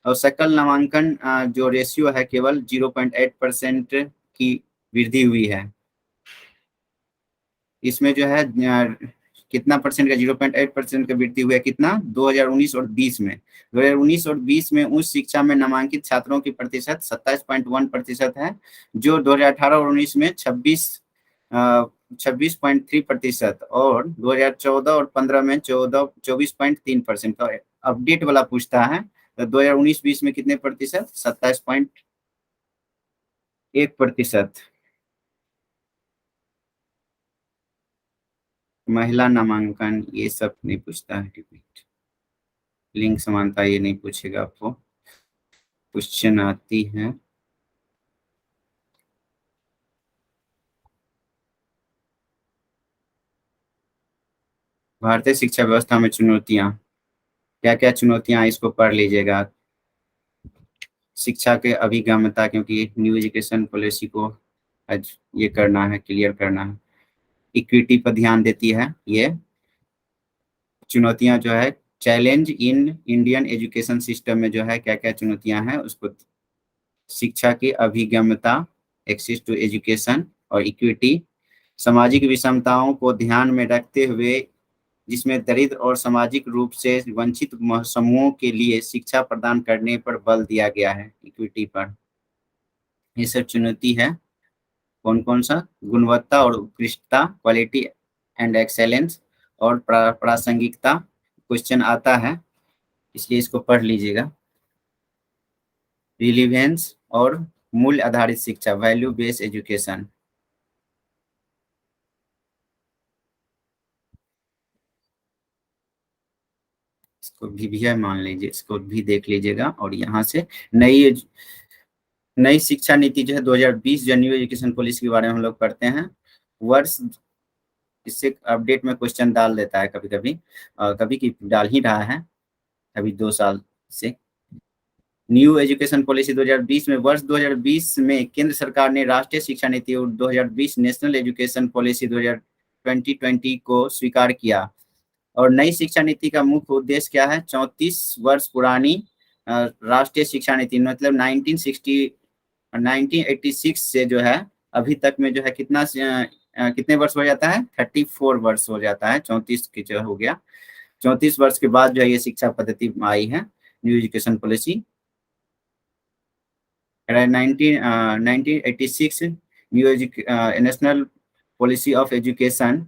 S2: और सकल नामांकन जो रेशियो है केवल 0.8% की वृद्धि हुई है। इसमें जो है कितना परसेंट का 0.8% का वृद्धि हुआ है? कितना? 2019 और 20 में 2019 और 20 में उच्च शिक्षा में नामांकित छात्रों की प्रतिशत 27.1% है, जो 2018 और 19 में 26.3% और 2014 और 15 में 24.3%। तो अपडेट वाला पूछता है तो 2019-20 में कितने प्रतिशत? 27.1%। महिला नामांकन ये सब नहीं पूछता है। डिबेट लिंग समानता ये नहीं पूछेगा आपको। क्वेश्चन आती है भारतीय शिक्षा व्यवस्था में चुनौतियां, क्या क्या चुनौतियां, इसको पढ़ लीजिएगा। शिक्षा के अभिगम्यता, क्योंकि न्यू एजुकेशन पॉलिसी को आज ये करना है, क्लियर करना है। इक्विटी पर ध्यान देती है ये चुनौतियां जो है। Challenge in Indian education system में जो है क्या क्या चुनौतियां हैं उसको, शिक्षा की अभिगम्यता, एक्सेस टू एजुकेशन और इक्विटी, सामाजिक विषमताओं को ध्यान में रखते हुए जिसमें दरिद्र और सामाजिक रूप से वंचित समूहों के लिए शिक्षा प्रदान करने पर बल दिया गया है, इक्विटी पर। ये सब चुनौती है। कौन कौन सा? गुणवत्ता और उत्कृष्टता, क्वालिटी एंड एक्सेलेंस, और प्रासंगिकता क्वेश्चन आता है, इसलिए इसको पढ़ लीजिएगा। रिलीवेंस और मूल्य आधारित शिक्षा, वैल्यू बेस्ड एजुकेशन। इसको भी है, मान लीजिए, इसको भी देख लीजिएगा। और यहाँ से नई नई शिक्षा नीति जो है 2020 जो न्यू एजुकेशन पॉलिसी के बारे में हम लोग पढ़ते हैं। वर्ष इससे अपडेट में क्वेश्चन डाल देता है कभी कभी, कभी की डाल ही रहा है अभी 2 साल से। न्यू एजुकेशन पॉलिसी 2020 में, वर्ष 2020 में केंद्र सरकार ने राष्ट्रीय शिक्षा नीति और 2020 नेशनल एजुकेशन पॉलिसी 2020 को स्वीकार किया। और नई शिक्षा नीति का मुख्य उद्देश्य क्या है? 34 वर्ष पुरानी राष्ट्रीय शिक्षा नीति, मतलब 1986 से जो है अभी तक में जो है कितने वर्ष हो जाता है? 34 वर्ष हो जाता है, 34 की जो हो गया। 34 वर्ष के बाद जो है ये शिक्षा पद्धति आई है, new education policy. 1986 new national policy of education,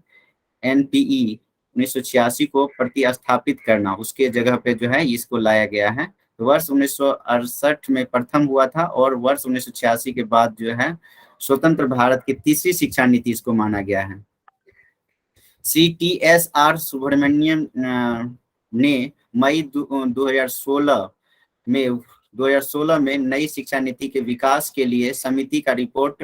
S2: NPE 1986 को प्रतिस्थापित करना, उसके जगह पे जो है इसको लाया गया है। तो वर्ष 1968 में प्रथम हुआ था, और वर्ष 1986 के बाद जो है स्वतंत्र भारत की तीसरी शिक्षा नीति इसको माना गया है। CTSR सुब्रमण्यम ने मई 2016 में नई शिक्षा नीति के विकास के लिए समिति का रिपोर्ट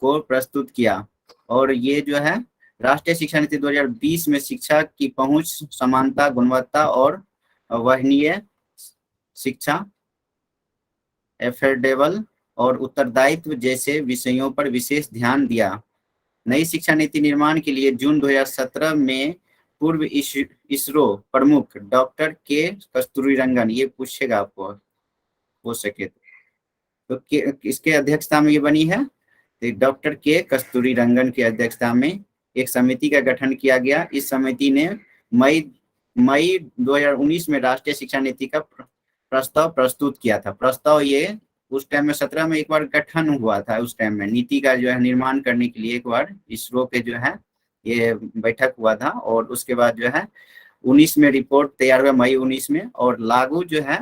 S2: को प्रस्तुत किया। और ये जो है राष्ट्रीय शिक्षा नीति 2020 में शिक्षा की पहुंच, समानता, गुणवत्ता और वहनीय शिक्षा, एफोर्डेबल और उत्तरदायित्व जैसे विषयों पर विशेष ध्यान दिया। नई शिक्षा नीति निर्माण के लिए जून 2017 में पूर्व इसरो प्रमुख डॉक्टर के कस्तूरीरंगन, ये पूछेगा आपको हो सके तो इसके अध्यक्षता में ये बनी है। तो डॉक्टर के कस्तूरीरंगन की अध्यक्षता में एक समिति का गठन किया गया। इस समिति ने मई 2019 में राष्ट्रीय शिक्षा नीति का प्रस्ताव प्रस्तुत किया था। प्रस्ताव ये उस टाइम में 17 में एक बार गठन हुआ था, उस टाइम में नीति का जो है निर्माण करने के लिए एक बार इसरो पे जो है ये बैठक हुआ था। और उसके बाद जो है 19 में रिपोर्ट तैयार हुआ, मई 19 में, और लागू जो है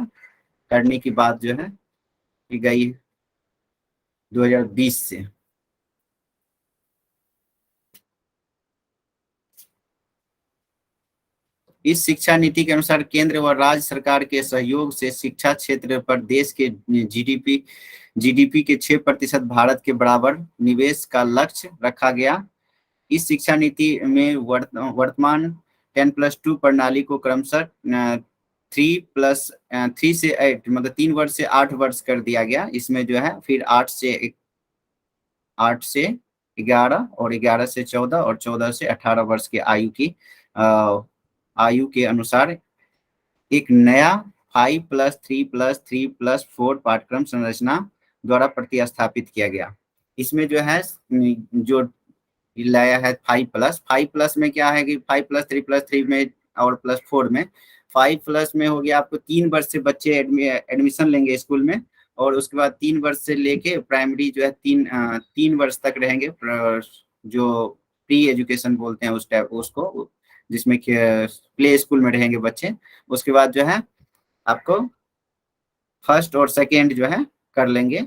S2: करने की बात जो है की गई 2020 से। इस शिक्षा नीति के अनुसार केंद्र व राज्य सरकार के सहयोग से शिक्षा क्षेत्र पर देश के जीडीपी के 6% भारत के बराबर निवेश का लक्ष्य रखा गया। इस शिक्षा नीति में वर्तमान 10+2 प्रणाली को क्रमशः 3 से 8, मतलब 3 वर्ष से 8 वर्ष कर दिया गया। इसमें जो है फिर 8 से 11 और 11 से 14 और 14 से 18 वर्ष के आयु के अनुसार एक नया 5+3+3+4 पाठ्यक्रम संरचना द्वारा प्रतिस्थापित किया गया। इसमें जो है जो लाया है 5+ में क्या है कि 5+3+3 में और +4 में, 5+ में हो गया आपको 3 वर्ष से बच्चे एडमिशन लेंगे स्कूल में, और उसके बाद 3 वर्ष से लेके प्राइमरी जो है 3 वर्ष तक रहेंगे, जो प्री एजुकेशन बोलते हैं उस टाइप उसको, जिसमें प्ले स्कूल में रहेंगे बच्चे। उसके बाद जो है आपको फर्स्ट और सेकेंड जो है कर लेंगे,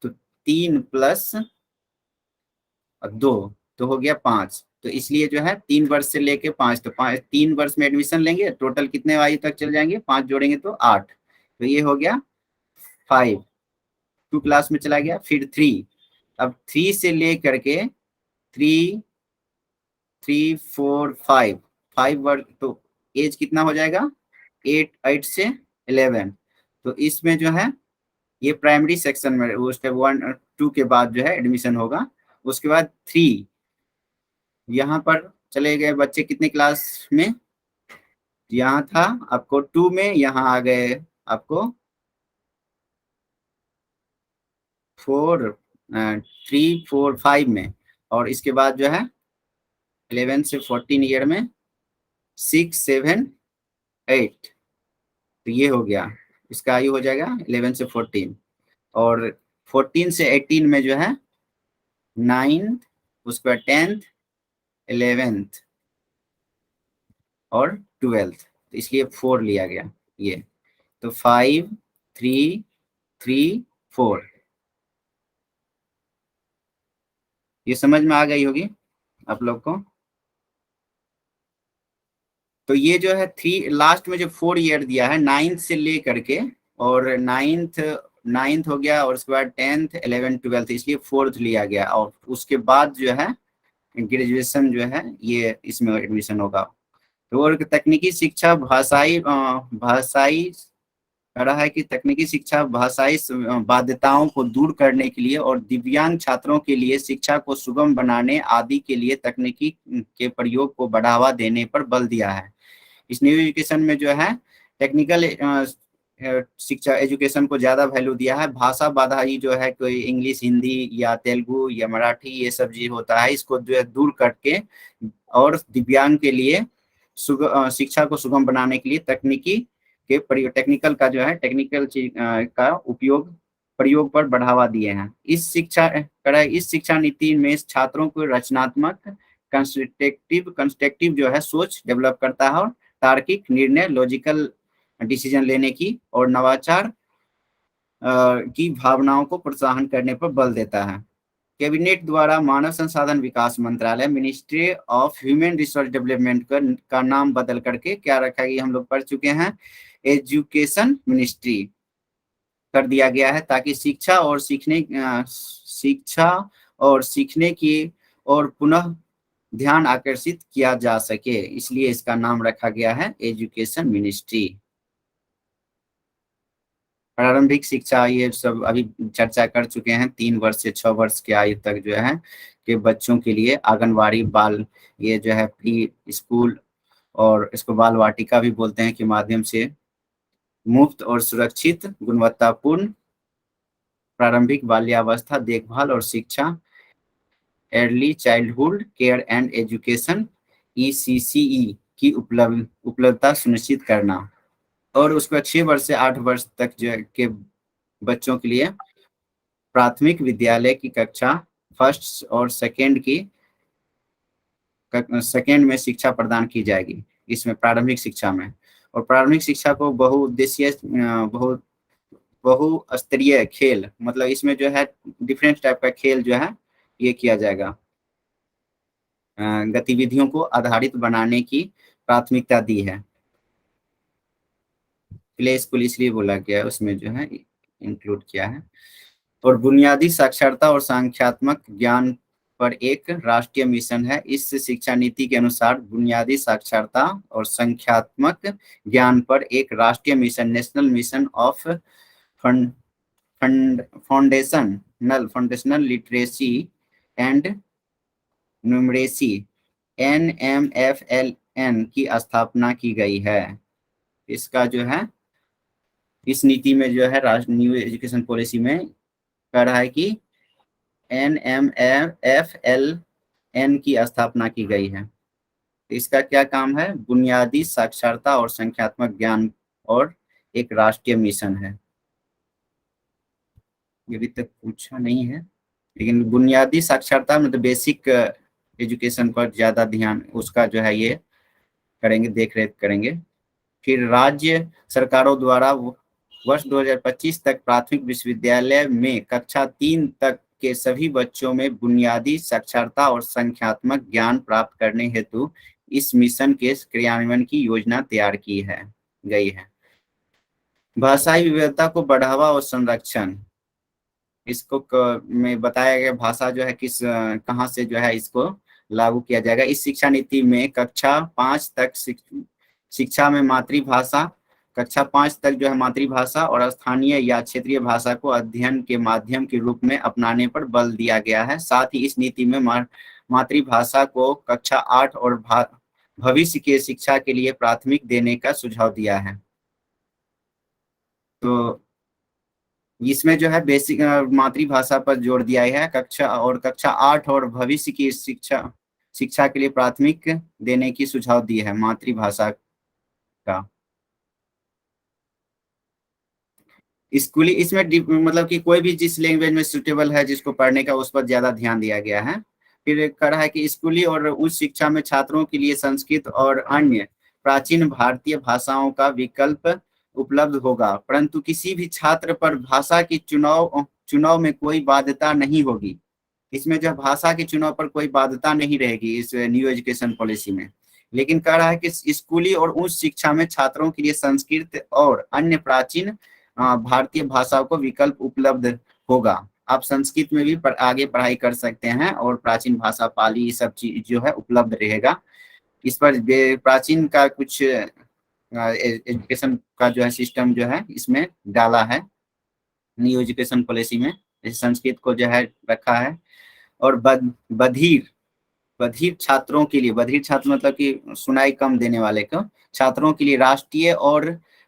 S2: तो 3+2 तो हो गया 5। तो इसलिए जो है 3 वर्ष से लेके 5, तो 3 वर्ष में एडमिशन लेंगे, टोटल कितने आयु तक चल जाएंगे? 5 जोड़ेंगे तो 8, तो ये हो गया 5, 2 क्लास में चला गया। फिर 3, अब 3 से लेकर के 3, 3, 4, 5 वर्ष, तो एज कितना हो जाएगा? 8 से 11। तो इसमें जो है ये प्राइमरी सेक्शन में वो स्टेप 1 और 2 के बाद जो है एडमिशन होगा। उसके बाद 3 यहाँ पर चले गए बच्चे कितने क्लास में? यहाँ था आपको 2 में, यहाँ आ गए आपको 4, 3, 4, 5 में, और इसके बाद जो है 11 से 14 ईयर में 6, 7, 8, तो ये हो गया, इसका आयु हो जाएगा 11 से 14। और 14 से 18 में जो है 9th, उसके बाद 10th, 11th और 12th, तो इसलिए 4 लिया गया ये। तो 5, 3, 3, 4, ये समझ में आ गई होगी आप लोग को। तो ये जो है थ्री लास्ट में जो 4 ईयर दिया है 9th से ले करके, और नाइन्थ हो गया, और उसके बाद 10th, 11th, 12th, इसलिए 4th लिया गया, और उसके बाद जो है ग्रेजुएशन जो है ये इसमें एडमिशन होगा। तो और तकनीकी शिक्षा भाषाई कह रहा है कि तकनीकी शिक्षा भाषाई बाध्यताओं को दूर करने के लिए और दिव्यांग छात्रों के लिए शिक्षा को सुगम बनाने आदि के लिए तकनीकी के प्रयोग को बढ़ावा देने पर बल दिया है। इस न्यू एजुकेशन में जो है टेक्निकल शिक्षा एजुकेशन को ज्यादा वैल्यू दिया है। भाषा बाधा ही जो है कोई इंग्लिश, हिंदी या तेलुगु या मराठी ये सब जो होता है, इसको जो है दूर करके और दिव्यांग के लिए शिक्षा को सुगम बनाने के लिए तकनीकी के प्रयोग, टेक्निकल का जो है टेक्निकल चीज का उपयोग प्रयोग पर बढ़ावा दिए हैं। इस शिक्षा नीति में छात्रों को रचनात्मक कंस्ट्रक्टिव जो है सोच डेवलप करता है, और तार्किक निर्णय, लॉजिकल डिसीजन लेने की और नवाचार की भावनाओं को प्रोत्साहन करने पर बल देता है। कैबिनेट द्वारा मानव संसाधन विकास मंत्रालय, ministry of human resource development का नाम बदल करके क्या रखा गया, हम लोग पढ़ चुके हैं, एजुकेशन मिनिस्ट्री कर दिया गया है, ताकि शिक्षा और सीखने की और पुनः ध्यान आकर्षित किया जा सके, इसलिए इसका नाम रखा गया है एजुकेशन मिनिस्ट्री। प्रारंभिक शिक्षा ये सब अभी चर्चा कर चुके हैं, 3 वर्ष से 6 वर्ष की आयु तक जो है के बच्चों के लिए आंगनवाड़ी, बाल ये जो है प्री स्कूल और इसको बाल वाटिका भी बोलते हैं, के माध्यम से मुफ्त और सुरक्षित गुणवत्तापूर्ण प्रारंभिक बाल्यावस्था देखभाल और शिक्षा, early childhood care and education ECCE की उपलब्धता सुनिश्चित करना, और उसके बाद 6 वर्ष से 8 वर्ष तक जो के बच्चों के लिए प्राथमिक विद्यालय की कक्षा फर्स्ट और सेकेंड में शिक्षा प्रदान की जाएगी, इसमें प्रारंभिक शिक्षा में। और प्रारंभिक शिक्षा को बहुउद्देशीय बहुस्तरीय खेल, मतलब इसमें जो है डिफरेंट टाइप का खेल जो है ये किया जाएगा, गतिविधियों को आधारित बनाने की प्राथमिकता दी है। प्ले स्कूल इसलिए बोला गया है, उसमें जो है इंक्लूड किया है। और बुनियादी साक्षरता और संख्यात्मक ज्ञान पर एक राष्ट्रीय मिशन है। इस शिक्षा नीति के अनुसार बुनियादी साक्षरता और संख्यात्मक ज्ञान पर एक राष्ट्रीय mission, national mission of foundational literacy and numeracy NMFLN की स्थापना की गई है। इसका जो है इस नीति में जो है न्यू एजुकेशन पॉलिसी में कह रहा है कि NMFLN की स्थापना की गई है। इसका क्या काम है, बुनियादी साक्षरता और संख्यात्मक ज्ञान और एक राष्ट्रीय मिशन है। ये अभी तक पूछा नहीं है, लेकिन बुनियादी साक्षरता मतलब बेसिक एजुकेशन पर ज्यादा ध्यान उसका जो है ये करेंगे, देख रेख करेंगे। फिर राज्य सरकारों द्वारा वर्ष 2025 तक प्राथमिक विश्वविद्यालय में कक्षा 3 तक के सभी बच्चों में बुनियादी साक्षरता और संख्यात्मक ज्ञान प्राप्त करने हेतु इस मिशन के क्रियान्वयन की योजना तैयार की है गई है। भाषाई विविधता को बढ़ावा और संरक्षण, इसको में बताया गया भाषा जो है किस कहाँ से जो है इसको लागू किया जाएगा। इस शिक्षा नीति में कक्षा 5 तक शिक्षा में मातृभाषा, कक्षा 5 तक जो है मातृभाषा और स्थानीय या क्षेत्रीय भाषा को अध्ययन के माध्यम के रूप में अपनाने पर बल दिया गया है। साथ ही इस नीति में मातृभाषा को कक्षा 8 और भविष्य की शिक्षा के लिए प्राथमिक देने का सुझाव दिया है। तो इसमें जो है बेसिक मातृभाषा पर जोर दिया है, कक्षा 8 और भविष्य की शिक्षा के लिए प्राथमिक देने की सुझाव दी है मातृभाषा का। स्कूली इसमें मतलब कि कोई भी जिस लैंग्वेज में सुटेबल है जिसको पढ़ने का, उस पर ज्यादा ध्यान दिया गया है। फिर कह रहा है कि स्कूली और उच्च शिक्षा में छात्रों के लिए संस्कृत और अन्य प्राचीन भारतीय भाषाओं का विकल्प उपलब्ध होगा, परंतु किसी भी छात्र पर भाषा की चुनाव चुनाव में कोई बाध्यता नहीं होगी। इसमें जो भाषा के चुनाव पर कोई बाध्यता नहीं रहेगी इस न्यू एजुकेशन पॉलिसी में। लेकिन कह रहा है कि स्कूली और उच्च शिक्षा में छात्रों के लिए संस्कृत और अन्य प्राचीन भारतीय भाषाओं को विकल्प उपलब्ध होगा। आप संस्कृत में भी आगे पढ़ाई कर सकते हैं और प्राचीन भाषा पाली ये सब चीज जो है उपलब्ध रहेगा। इस पर प्राचीन का कुछ एजुकेशन का जो है सिस्टम जो है इसमें डाला है न्यू एजुकेशन पॉलिसी में। जैसे संस्कृत को जो है रखा है। और बधिर बधिर छात्रों के लिए, बधिर छात्र मतलब कि सुनाई कम देने वाले को छात्रों के लिए राष्ट्रीय और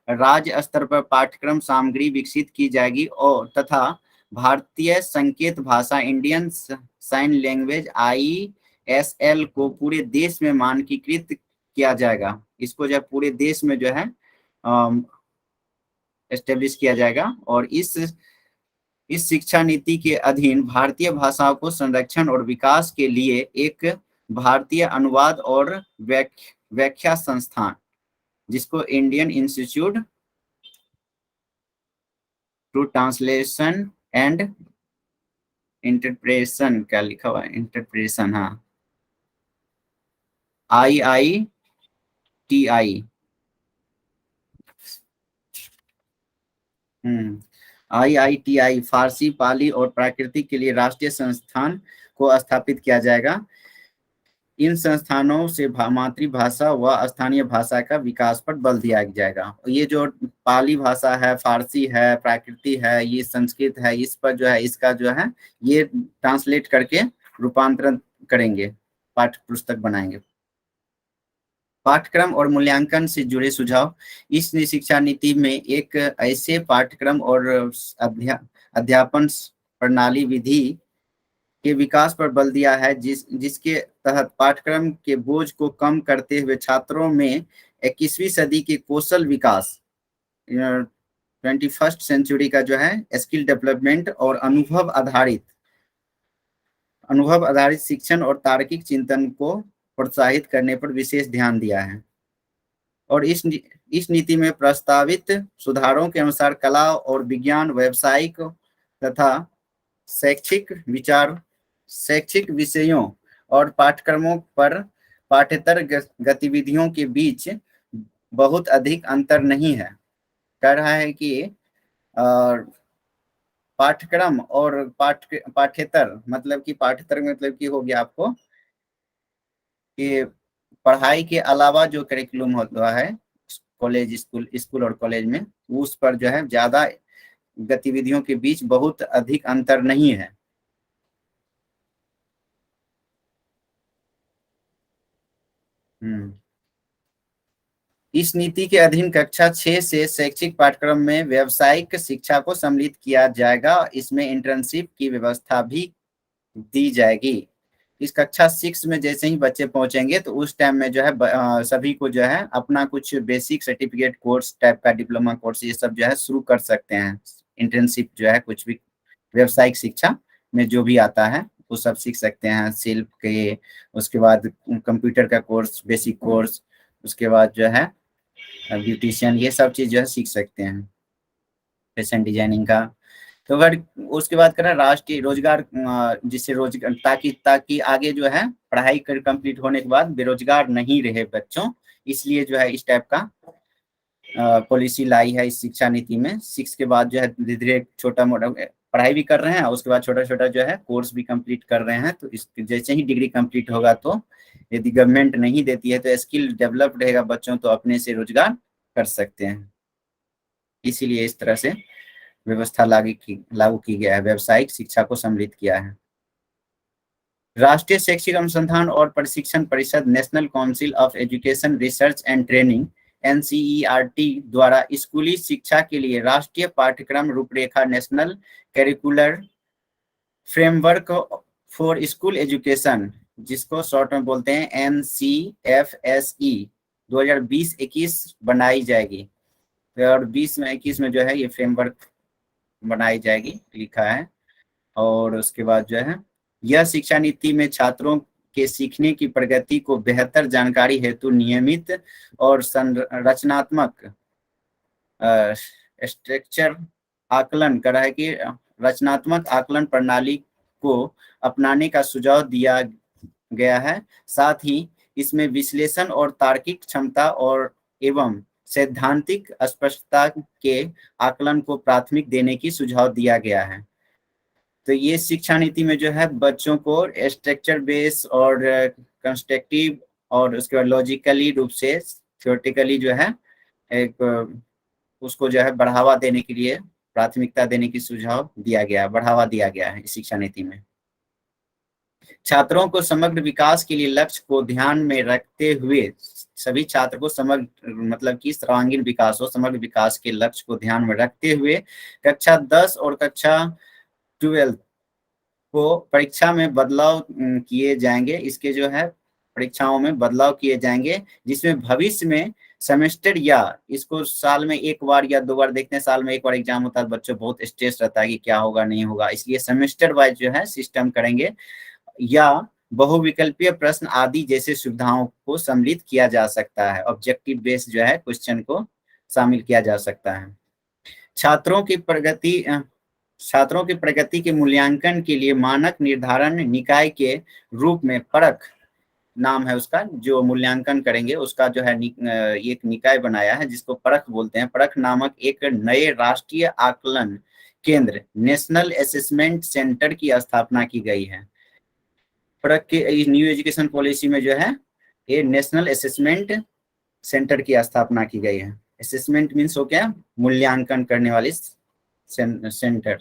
S2: राज्य स्तर पर पाठ्यक्रम सामग्री विकसित की जाएगी और तथा भारतीय संकेत भाषा इंडियन साइन लैंग्वेज ISL को पूरे देश में मानकीकृत किया जाएगा। इसको जो पूरे देश में जो है एस्टेब्लिश किया जाएगा। और इस शिक्षा नीति के अधीन भारतीय भाषाओं को संरक्षण और विकास के लिए एक भारतीय अनुवाद और व्याख्या संस्थान, जिसको Indian institute to translation and interpretation, क्या लिखा हुआ है इंटरप्रेशन, हाँ IITI, IITI फारसी, पाली और प्राकृतिक के लिए राष्ट्रीय संस्थान को स्थापित किया जाएगा। इन संस्थानों से मातृभाषा व स्थानीय भाषा का विकास पर बल दिया जाएगा। ये जो पाली भाषा है, फारसी है, प्राकृति है, ये संस्कृत है, इस पर जो है इसका जो है ये ट्रांसलेट करके रूपांतरण करेंगे, पाठ्य पुस्तक बनाएंगे। पाठ्यक्रम और मूल्यांकन से जुड़े सुझाव। इस शिक्षा नीति में एक ऐसे पाठ्यक्रम और अध्यापन प्रणाली विधि के विकास पर बल दिया है जिसके तहत पाठ्यक्रम के बोझ को कम करते हुए छात्रों में 21वीं सदी के कौशल विकास, 21st सेंचुरी का जो है स्किल डेवलपमेंट और अनुभव आधारित शिक्षण और तार्किक चिंतन को प्रोत्साहित करने पर विशेष ध्यान दिया है। और इस नीति में प्रस्तावित सुधारों के अनुसार कला और विज्ञान, व्यावसायिक तथा शैक्षिक विषयों और पाठ्यक्रमों पर पाठ्येतर गतिविधियों के बीच बहुत अधिक अंतर नहीं है। कह रहा है कि पाठ्यक्रम और पाठ्येतर मतलब कि हो गया आपको कि पढ़ाई के अलावा जो करिकुलम होता है कॉलेज, स्कूल और कॉलेज में, उस पर जो है ज्यादा गतिविधियों के बीच बहुत अधिक अंतर नहीं है। इस नीति के अधीन कक्षा 6 से शैक्षिक पाठ्यक्रम में व्यावसायिक शिक्षा को सम्मिलित किया जाएगा। इसमें इंटर्नशिप की व्यवस्था भी दी जाएगी। इस कक्षा 6 में जैसे ही बच्चे पहुंचेंगे तो उस टाइम में जो है सभी को जो है अपना कुछ बेसिक सर्टिफिकेट कोर्स टाइप का, डिप्लोमा कोर्स, ये सब जो है शुरू कर सकते हैं। इंटर्नशिप जो है कुछ भी व्यावसायिक शिक्षा में जो भी आता है वो सब सीख सकते हैं। शिल्प के, उसके बाद कंप्यूटर का कोर्स, बेसिक कोर्स, उसके बाद जो है ब्यूटिशियन, ये सब चीज जो है सीख सकते हैं, फैशन डिजाइनिंग का। तो अगर उसके बाद करें राष्ट्रीय रोजगार, जिससे रोजगार ताकि आगे जो है पढ़ाई कर कंप्लीट होने के बाद बेरोजगार नहीं रहे बच्चों, इसलिए जो है इस टाइप का पॉलिसी लाई है इस शिक्षा नीति में। 6 के बाद जो है धीरे धीरे छोटा मोटा पढ़ाई भी कर रहे हैं, उसके बाद छोटा छोटा जो है कोर्स भी कंप्लीट कर रहे हैं। तो इस जैसे ही डिग्री कंप्लीट होगा तो यदि गवर्नमेंट नहीं देती है तो स्किल डेवलप रहेगा बच्चों, तो अपने से रोजगार कर सकते हैं। इसीलिए इस तरह से व्यवस्था लागू की गया है, व्यावसायिक शिक्षा को सम्मिलित किया है। राष्ट्रीय शैक्षिक अनुसंधान और प्रशिक्षण परिषद, national council of education research and training NCERT द्वारा स्कूली शिक्षा के लिए राष्ट्रीय पाठ्यक्रम रूपरेखा, national curricular framework for school education, जिसको शॉर्ट में बोलते हैं NCFSE 2020-21 बनाई जाएगी। और 20 में 21 में जो है ये फ्रेमवर्क बनाई जाएगी, लिखा है। और उसके बाद जो है, यह शिक्षा नीति में छात्रों के सीखने की प्रगति को बेहतर जानकारी हेतु नियमित और रचनात्मक स्ट्रक्चर आकलन करा है कि रचनात्मक आकलन प्रणाली को अपनाने का सुझाव दिया गया है। साथ ही इसमें विश्लेषण और तार्किक क्षमता और एवं सैद्धांतिक स्पष्टता के आकलन को प्राथमिक देने की सुझाव दिया गया है। तो ये शिक्षा नीति में जो है बच्चों को स्ट्रक्चर बेस और कंस्ट्रक्टिव और उसके बाद लॉजिकली रूप से थ्योरेटिकली जो है एक उसको जो है बढ़ावा देने के लिए प्राथमिकता देने की सुझाव दिया गया, बढ़ावा दिया गया है इस शिक्षा नीति में। छात्रों को समग्र विकास के लिए लक्ष्य को ध्यान में रखते हुए सभी छात्र को समग्र मतलब कि सर्वांगीण विकास हो, समग्र विकास के लक्ष्य को ध्यान में रखते हुए कक्षा 10 और कक्षा 12 को परीक्षा में बदलाव किए जाएंगे। इसके जो है परीक्षाओं में बदलाव किए जाएंगे, जिसमें भविष्य में सेमेस्टर या इसको साल में एक बार या 2 बार देखते हैं, साल में एक बार एग्जाम होता है, बच्चों बहुत स्ट्रेस रहता है कि क्या होगा नहीं होगा, इसलिए सेमेस्टर वाइज जो है सिस्टम करेंगे, या बहुविकल्पीय प्रश्न आदि जैसे सुविधाओं को सम्मिलित किया जा सकता है। ऑब्जेक्टिव बेस्ड जो है क्वेश्चन को शामिल किया जा सकता है। छात्रों की प्रगति के मूल्यांकन के लिए मानक निर्धारण निकाय के रूप में परख नाम है उसका, जो मूल्यांकन करेंगे उसका जो है एक निकाय बनाया है जिसको परख बोलते हैं। परख नामक एक नए राष्ट्रीय आकलन केंद्र नेशनल असेसमेंट सेंटर की स्थापना की गई है। परख के न्यू एजुकेशन पॉलिसी में जो है ये नेशनल असेसमेंट सेंटर की स्थापना की गई है। असेसमेंट मीन्स हो क्या, मूल्यांकन करने वाली सेंटर।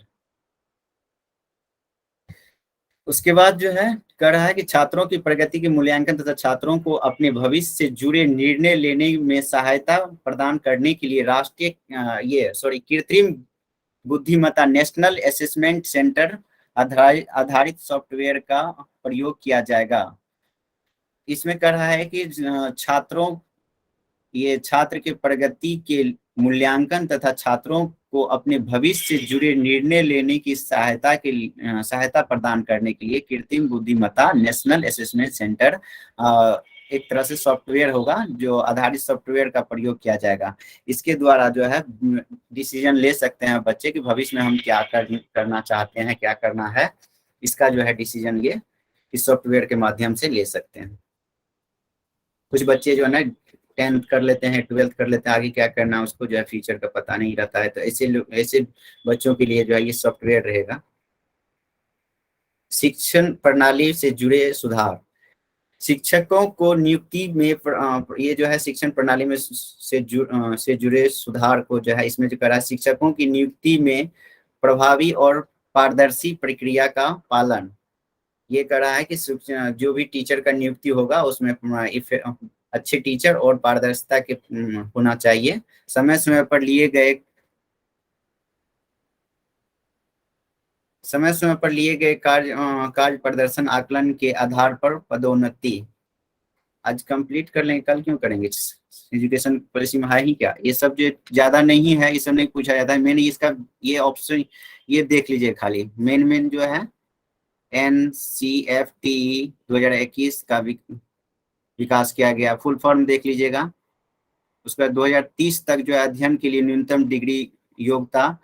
S2: उसके बाद जो है कह रहा है कि छात्रों की प्रगति के मूल्यांकन तथा छात्रों को अपने भविष्य से जुड़े निर्णय लेने में सहायता प्रदान करने के लिए राष्ट्रीय कृत्रिम बुद्धिमत्ता नेशनल असेसमेंट सेंटर आधारित सॉफ्टवेयर का प्रयोग किया जाएगा। इसमें कह रहा है कि छात्र के प्रगति के मूल्यांकन तथा छात्रों को अपने भविष्य से जुड़े निर्णय लेने की सहायता प्रदान करने के लिए कृत्रिम बुद्धिमत्ता नेशनल असेसमेंट सेंटर एक तरह से सॉफ्टवेयर होगा, जो आधारित सॉफ्टवेयर का प्रयोग किया जाएगा। इसके द्वारा जो है डिसीजन ले सकते हैं बच्चे कि भविष्य में हम क्या करना चाहते हैं, क्या करना है, इसका जो है डिसीजन ये इस सॉफ्टवेयर के माध्यम से ले सकते हैं। कुछ बच्चे जो है ना 10th कर लेते हैं, 12th कर लेते हैं, आगे क्या करना है उसको जो है फ्यूचर का पता नहीं रहता है, तो ऐसे बच्चों के लिए जो है ये सॉफ्टवेयर रहेगा। शिक्षण प्रणाली से जुड़े सुधार, शिक्षकों को नियुक्ति में ये जो है शिक्षण प्रणाली में से जुड़े सुधार को जो है इसमें जो करा, शिक्षकों की नियुक्ति में प्रभावी और पारदर्शी प्रक्रिया का पालन। ये कर रहा है कि जो भी टीचर का नियुक्ति होगा उसमें अच्छे टीचर और पारदर्शिता के होना चाहिए। समय समय पर लिए गए कार्य प्रदर्शन आकलन के आधार पर पदोन्नति। आज कंप्लीट कर लेंगे, कल क्यों करेंगे, एजुकेशन पॉलिसी में है ही क्या, ये सब जो ज्यादा नहीं है, ये सब नहीं पूछा जाता है। मेन इसका ये ऑप्शन ये देख लीजिए खाली, मेन जो है NCFT 2021 का विकास किया गया, फुल फॉर्म देख लीजिएगा। उसके बाद 2030 तक जो है अध्ययन के लिए न्यूनतम डिग्री योग्यता,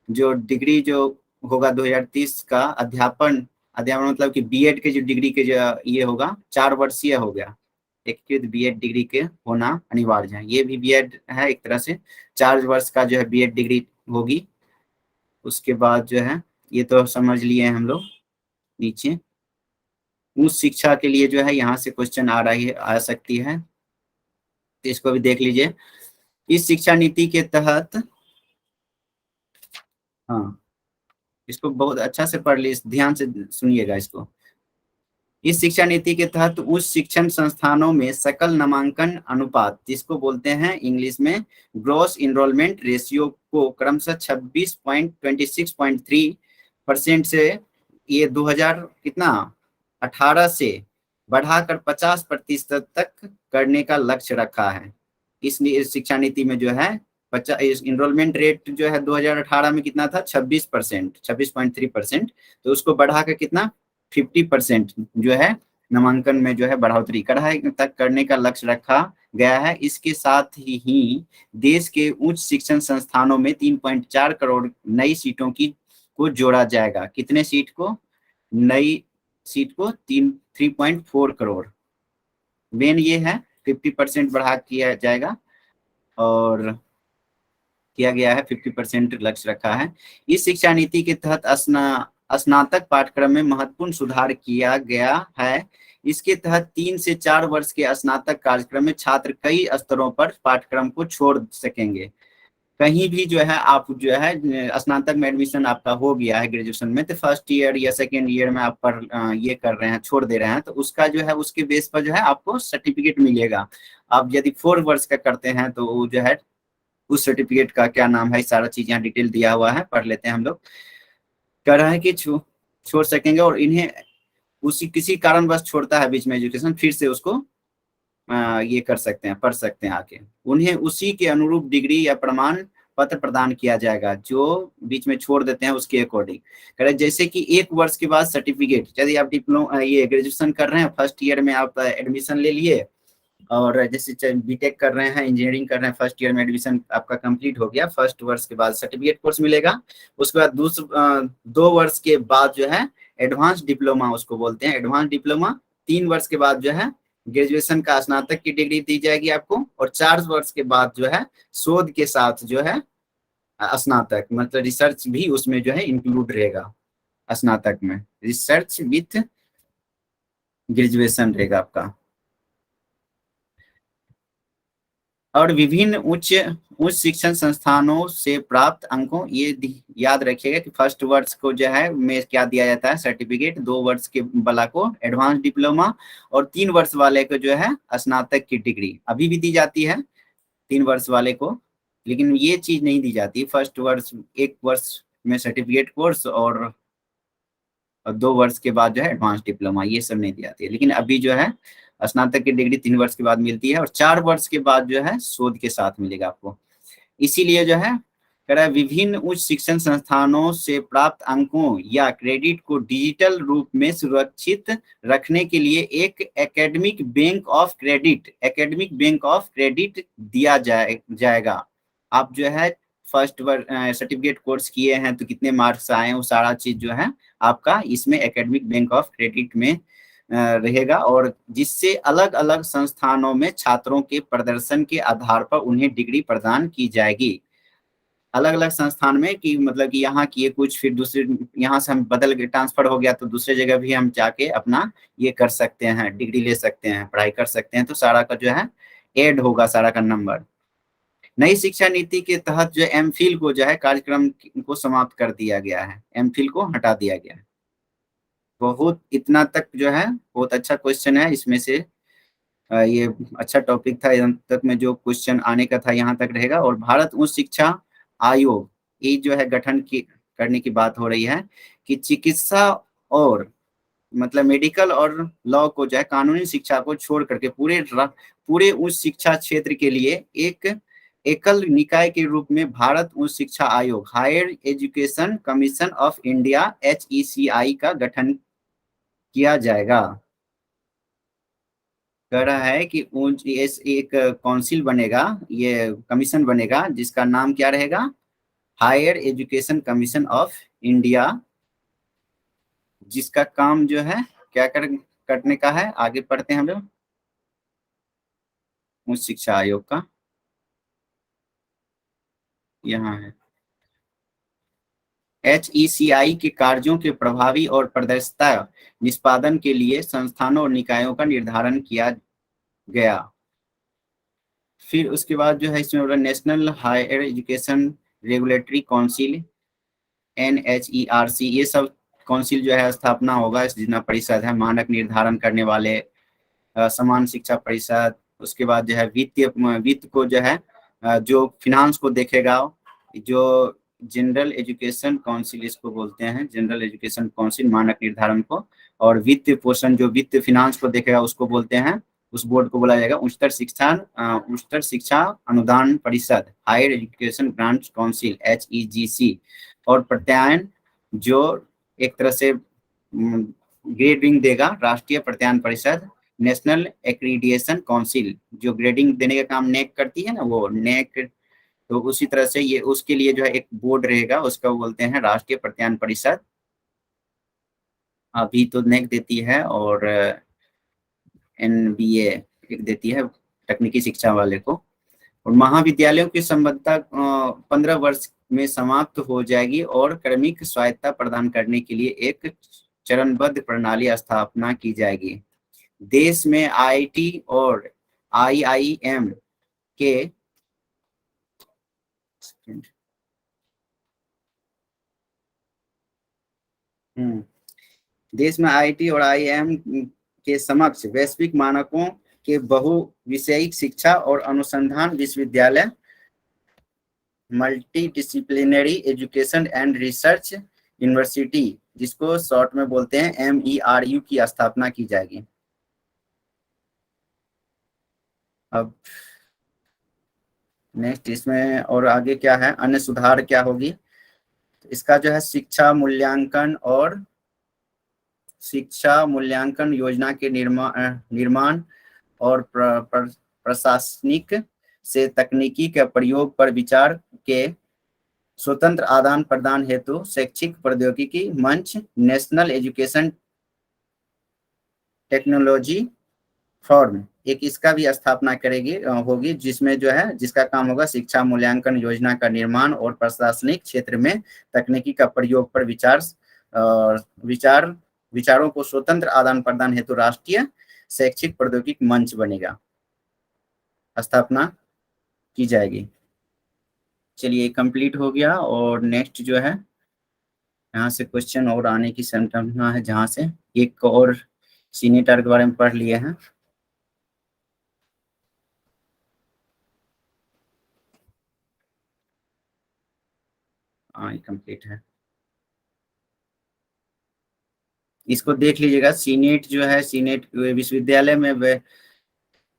S2: जो डिग्री जो होगा 2030 का अध्यापन मतलब कि बीएड के जो डिग्री के जो ये होगा 4 वर्षीय हो गया, एकीकृत बीएड डिग्री के होना अनिवार्य है। ये भी बीएड है एक तरह से, 4 वर्ष का जो है बीएड डिग्री होगी। उसके बाद जो है ये तो समझ लिए हम लोग। नीचे उच्च शिक्षा के लिए जो है यहाँ से क्वेश्चन आ सकती है, तो इसको भी देख लीजिए। इस शिक्षा नीति के तहत, हाँ इसको बहुत अच्छा से पढ़ लीजिए, ध्यान से सुनिएगा इसको। इस शिक्षा नीति के तहत उच्च शिक्षण संस्थानों में सकल नामांकन अनुपात, जिसको बोलते हैं इंग्लिश में ग्रॉस इनरोलमेंट रेशियो, को क्रमशः 26.26.3% से ये 2018 से बढ़ाकर 50% तक करने का लक्ष्य रखा है। इसलिए इस शिक्षा नीति में जो है इनरोलमेंट रेट जो है 2018 में कितना था, 26%, 26.3%। तो उसको बढ़ा के कितना, 50% जो है नामांकन में जो है बढ़ोतरी कढ़ाई तक करने का लक्ष्य रखा गया है। इसके साथ ही देश के उच्च शिक्षण संस्थानों में 3.4 करोड़ नई सीटों की को जोड़ा जाएगा। कितने सीट को, नई सीट को 3.4 करोड़। मेन ये है 50% बढ़ा किया जाएगा और किया गया है, 50% लक्ष्य रखा है। इस शिक्षा नीति के तहत स्नातक पाठ्यक्रम में महत्वपूर्ण सुधार किया गया है। इसके तहत 3 से 4 वर्ष के स्नातक कार्यक्रम में छात्र कई स्तरों पर पाठ्यक्रम को छोड़ सकेंगे। कहीं भी जो है आप जो है स्नातक में एडमिशन आपका हो गया है ग्रेजुएशन में, तो फर्स्ट ईयर या सेकेंड ईयर में आप पर ये कर रहे हैं, छोड़ दे रहे हैं, तो उसका जो है उसके बेस पर जो है आपको सर्टिफिकेट मिलेगा। आप यदि 4 वर्ष का करते हैं तो वो जो है उस सर्टिफिकेट का क्या नाम है, सारा चीज यहाँ डिटेल दिया हुआ है, पढ़ लेते हैं हम लोग। कह रहा है कि छोड़ सकेंगे और इन्हें उसी किसी कारणवश छोड़ता है बीच में एजुकेशन, फिर से उसको ये कर सकते हैं, पढ़ सकते हैं आके, उन्हें उसी के अनुरूप डिग्री या प्रमाण पत्र प्रदान किया जाएगा जो बीच में छोड़ देते हैं उसके अकॉर्डिंग। कह रहे जैसे कि 1 वर्ष के बाद सर्टिफिकेट, यदि आप डिप्लोमा ये ग्रेजुएशन कर रहे हैं, फर्स्ट ईयर में आप एडमिशन ले लिए और जैसे बीटेक कर रहे हैं, इंजीनियरिंग कर रहे हैं, फर्स्ट ईयर में एडमिशन आपका कंप्लीट हो गया, फर्स्ट वर्ष के बाद सर्टिफिकेट कोर्स मिलेगा। उसके बाद 2 वर्ष के बाद जो है एडवांस डिप्लोमा उसको बोलते हैं, एडवांस डिप्लोमा। 3 वर्ष के बाद जो है ग्रेजुएशन का स्नातक की डिग्री दी जाएगी आपको, और 4 वर्ष के बाद जो है शोध के साथ जो है स्नातक, मतलब रिसर्च भी उसमें जो है इंक्लूड रहेगा। स्नातक में रिसर्च विथ ग्रेजुएशन रहेगा आपका। और विभिन्न उच्च शिक्षण संस्थानों से प्राप्त अंकों, ये याद रखिएगा कि फर्स्ट वर्ष को जो है में क्या दिया जाता है, सर्टिफिकेट, 2 वर्ष के वाला को एडवांस डिप्लोमा, और 3 वर्ष वाले को जो है स्नातक की डिग्री अभी भी दी जाती है 3 वर्ष वाले को, लेकिन ये चीज नहीं दी जाती। फर्स्ट वर्ष 1 वर्ष में सर्टिफिकेट कोर्स और 2 वर्ष के बाद जो है एडवांस डिप्लोमा, ये सब नहीं दी जाती है। लेकिन अभी जो है स्नातक की डिग्री 3 वर्ष के बाद मिलती है और 4 वर्ष के बाद जो है शोध के साथ मिलेगा आपको। इसीलिए जो है कह रहा है विभिन्न उच्च शिक्षण संस्थानों से प्राप्त अंकों या क्रेडिट को डिजिटल रूप में सुरक्षित रखने के लिए एक एकेडमिक बैंक ऑफ क्रेडिट दिया जाएगा। आप जो है फर्स्ट सर्टिफिकेट कोर्स किए हैं तो कितने मार्क्स आए हैं, वो सारा चीज जो है आपका इसमें एकेडमिक बैंक ऑफ क्रेडिट में रहेगा, और जिससे अलग अलग संस्थानों में छात्रों के प्रदर्शन के आधार पर उन्हें डिग्री प्रदान की जाएगी। अलग अलग संस्थान में कि मतलब कि यहाँ किए कुछ, फिर दूसरे यहाँ से हम बदल के ट्रांसफर हो गया तो दूसरे जगह भी हम जाके अपना ये कर सकते हैं, डिग्री ले सकते हैं, पढ़ाई कर सकते हैं, तो सारा का जो है ऐड होगा सारा का नंबर। नई शिक्षा नीति के तहत जो एमफिल को जो है कार्यक्रम को समाप्त कर दिया गया है, एमफिल को हटा दिया गया है। बहुत इतना तक जो है बहुत अच्छा क्वेश्चन है इसमें से, ये अच्छा टॉपिक था, यहाँ तक में जो क्वेश्चन आने का था यहाँ तक रहेगा। और भारत उच्च शिक्षा आयोग, ये जो है गठन की करने की बात हो रही है कि चिकित्सा और मतलब मेडिकल और लॉ को जो है कानूनी शिक्षा को छोड़ करके पूरे उच्च शिक्षा क्षेत्र के लिए एक एकल निकाय के रूप में भारत उच्च शिक्षा आयोग, higher education commission of India HECI का गठन किया जाएगा। कह रहा है कि एक काउंसिल बनेगा, ये कमीशन बनेगा जिसका नाम क्या रहेगा, higher education commission of India, जिसका काम जो है क्या करने का है, आगे पढ़ते हैं हम लोग उच्च शिक्षा आयोग का, यहाँ है HECI के कार्यों के प्रभावी और पारदर्शिता निष्पादन के लिए संस्थानों और निकायों का निर्धारण किया गया। फिर उसके बाद जो है इसमें बोला national higher education regulatory council NHERC, ये सब काउंसिल जो है स्थापना होगा, इस जिला परिषद है मानक निर्धारण करने वाले, समान शिक्षा परिषद। उसके बाद जो है वित्त को जो है जो फिनांस को देखेगा, जो जनरल एजुकेशन काउंसिल इसको बोलते हैं, जनरल एजुकेशन काउंसिल मानक निर्धारण को, और वित्त पोषण जो वित्त फिनांस को देखेगा उसको बोलते हैं उस बोर्ड को बोला जाएगा उच्चतर शिक्षा अनुदान परिषद, higher education grants council, HEGC। और प्रत्यायन जो एक तरह से ग्रेडिंग देगा, राष्ट्रीय प्रत्यायन परिषद, नेशनल एक्रीडिएशन काउंसिल, जो ग्रेडिंग देने का काम नेक करती है ना, वो नेक। तो उसी तरह से ये उसके लिए जो है एक बोर्ड रहेगा, उसका बोलते हैं राष्ट्रीय प्रत्यायन परिषद। अभी तो नेक देती है और NBA एक देती है तकनीकी शिक्षा वाले को। और महाविद्यालयों की संबद्धता 15 वर्ष में समाप्त हो जाएगी और क्रमिक स्वायत्तता प्रदान करने के लिए एक चरणबद्ध प्रणाली स्थापना की जाएगी। देश में IIT और IIM के देश में IIT और IIM के समक्ष वैश्विक मानकों के बहुविषयिक शिक्षा और अनुसंधान विश्वविद्यालय, multi disciplinary education and research university, जिसको शॉर्ट में बोलते हैं MERU, की स्थापना की जाएगी। अब नेक्स्ट इसमें और आगे क्या है, अन्य सुधार क्या होगी, इसका जो है शिक्षा मूल्यांकन योजना के निर्माण और प्रशासनिक से तकनीकी के प्रयोग पर विचार के स्वतंत्र आदान प्रदान हेतु शैक्षिक प्रौद्योगिकी मंच, नेशनल एजुकेशन टेक्नोलॉजी फॉर्म, एक इसका भी स्थापना होगी, जिसमें जो है जिसका काम होगा शिक्षा मूल्यांकन योजना का निर्माण और प्रशासनिक क्षेत्र में तकनीकी का प्रयोग पर विचारों को स्वतंत्र आदान प्रदान हेतु राष्ट्रीय शैक्षिक प्रौद्योगिकी मंच बनेगा, स्थापना की जाएगी। चलिए कंप्लीट हो गया। और नेक्स्ट जो है यहाँ से क्वेश्चन और आने की संभावना है, जहाँ से एक और सीनेटर के बारे में पढ़ लिए हैं। कंप्लीट है, इसको देख लीजिएगा। सीनेट जो है, सीनेट विश्वविद्यालय में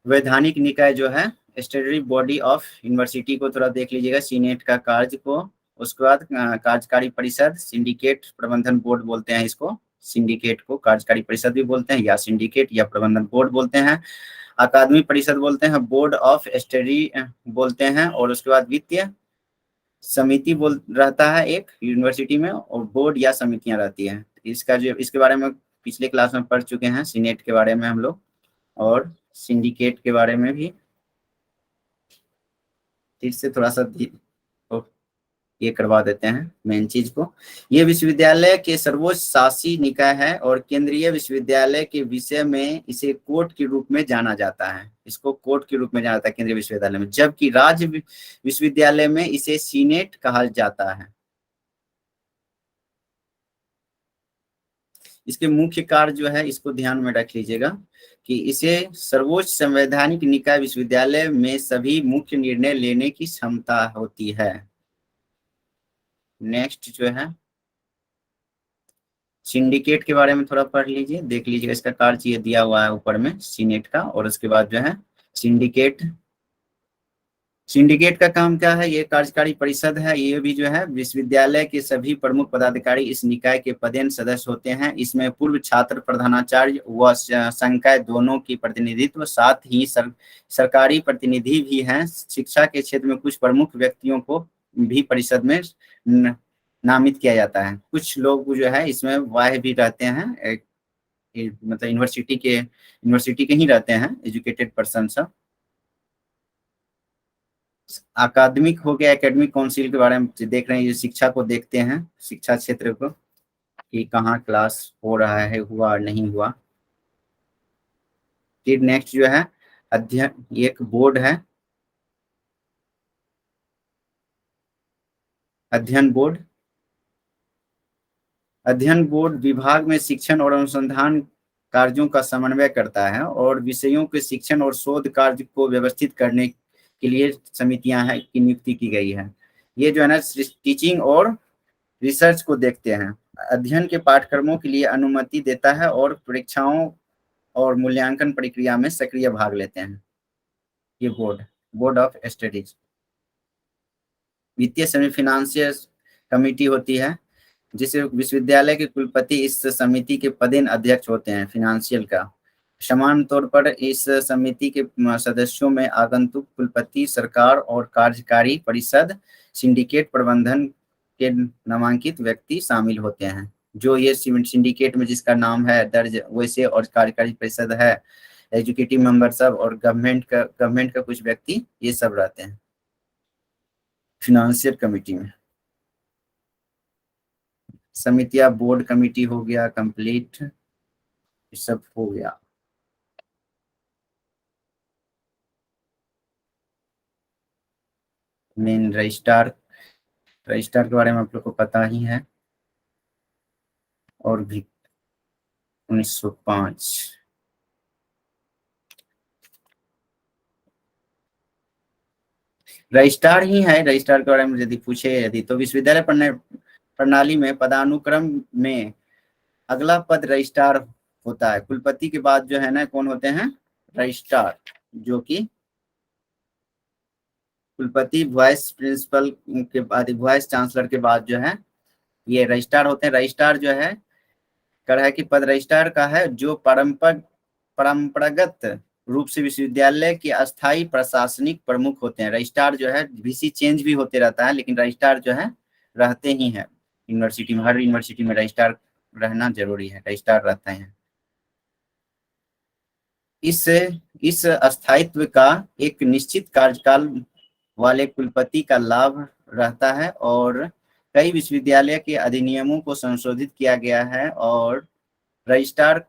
S2: वैधानिक निकाय जो है, स्टैट्यूटरी बॉडी ऑफ यूनिवर्सिटी को थोड़ा देख लीजिएगा, सीनेट का कार्य को। उसके बाद कार्यकारी परिषद, सिंडिकेट, प्रबंधन बोर्ड बोलते हैं इसको, सिंडिकेट को कार्यकारी परिषद भी बोलते हैं, या सिंडिकेट या प्रबंधन बोर्ड बोलते हैं। अकादमी परिषद बोलते हैं, बोर्ड ऑफ स्टडी बोलते हैं। और उसके बाद वित्तीय समिति रहता है एक यूनिवर्सिटी में, और बोर्ड या समितियां रहती हैं। इसके बारे में पिछले क्लास में पढ़ चुके हैं, सीनेट के बारे में हम लोग, और सिंडिकेट के बारे में भी फिर से थोड़ा सा ये करवा देते हैं मेन चीज को। ये विश्वविद्यालय के सर्वोच्च शासी निकाय है और केंद्रीय विश्वविद्यालय के विषय में इसे कोर्ट के रूप में जाना जाता है, इसको कोर्ट के रूप में जाना जाता है केंद्रीय विश्वविद्यालय में, जबकि राज्य विश्वविद्यालय में इसे सीनेट कहा जाता है। इसके मुख्य कार्य जो है, इसको ध्यान में रख लीजिएगा कि इसे सर्वोच्च संवैधानिक निकाय विश्वविद्यालय में सभी मुख्य निर्णय लेने की क्षमता होती है। नेक्स्ट जो है सिंडिकेट के बारे में थोड़ा पढ़ लीजिए, देख लीजिएगा, इसका कार्य ये दिया हुआ है ऊपर में सीनेट का। और उसके बाद जो है सिंडिकेट का काम क्या है, ये कार्यकारी परिषद है, ये भी जो है विश्वविद्यालय के सभी प्रमुख पदाधिकारी इस निकाय के पदेन सदस्य होते हैं। इसमें पूर्व छात्र, प्रधानाचार्य व संकाय दोनों की प्रतिनिधित्व, साथ ही सरकारी प्रतिनिधि भी हैं। शिक्षा के क्षेत्र में कुछ प्रमुख व्यक्तियों को भी परिषद में नामित किया जाता है। कुछ लोग जो है इसमें वाह भी रहते हैं, मतलब यूनिवर्सिटी के ही रहते हैं, एजुकेटेड पर्सन सब। अकादमिक हो गया, एकेडमिक काउंसिल के बारे में देख रहे हैं, ये शिक्षा को देखते हैं, शिक्षा क्षेत्र को कि कहाँ क्लास हो रहा है, हुआ और नहीं हुआ। फिर नेक्स्ट जो है अध्ययन, एक बोर्ड है अध्ययन बोर्ड विभाग में शिक्षण और अनुसंधान कार्यों का समन्वय करता है और विषयों के शिक्षण और शोध कार्य को व्यवस्थित करने के लिए समितियां हैं की नियुक्ति की गई है। ये जो है ना टीचिंग और रिसर्च को देखते हैं, अध्ययन के पाठ्यक्रमों के लिए अनुमति देता है और और मूल्यांकन प्रक्रिया में सक्रिय भाग लेते हैं। ये बोर्ड ऑफ स्टडीज। वित्तीय समिति फाइनेंशियल कमेटी होती है, जिसे विश्वविद्यालय के कुलपति इस समिति के पदेन अध्यक्ष होते हैं फाइनेंशियल का। समान तौर पर इस समिति के सदस्यों में आगंतुक कुलपति, सरकार और कार्यकारी परिषद, सिंडिकेट प्रबंधन के नामांकित व्यक्ति शामिल होते हैं। जो ये सिंडिकेट में जिसका नाम है दर्ज वैसे, और कार्यकारी परिषद है, एग्जीक्यूटिव मेंबर सब, और गवर्नमेंट का कुछ व्यक्ति, ये सब रहते हैं फाइनेंशियल कमेटी में। समितियां बोर्ड कमेटी हो गया कंप्लीट, सब हो गया। मेन रजिस्ट्रार के बारे में आप लोग को पता ही है, और भी 1905। रजिस्ट्रार ही है। रजिस्ट्रार के बारे में यदि पूछे यदि तो विश्वविद्यालय प्रणाली में पदानुक्रम में अगला पद रजिस्ट्रार होता है। कुलपति के बाद जो है ना कौन होते हैं? रजिस्ट्रार, जो कि कुलपति वाइस प्रिंसिपल के बाद, वाइस चांसलर के बाद जो है ये रजिस्ट्रार होते हैं। रजिस्ट्रार जो है कह कि पद रजिस्ट्रार का है, जो परंपरागत रूप से विश्वविद्यालय के अस्थायी प्रशासनिक प्रमुख होते हैं। रजिस्ट्रार जो है वीसी चेंज भी होते रहता है, लेकिन रजिस्ट्रार जो है रहते ही हैं यूनिवर्सिटी में। हर यूनिवर्सिटी में रजिस्ट्रार रहना जरूरी है, रजिस्ट्रार रहते हैं। इस अस्थायित्व का एक निश्चित कार्यकाल वाले कुलपति का लाभ रहता है, और कई विश्वविद्यालय के अधिनियमों को संशोधित किया गया है, और रजिस्ट्रार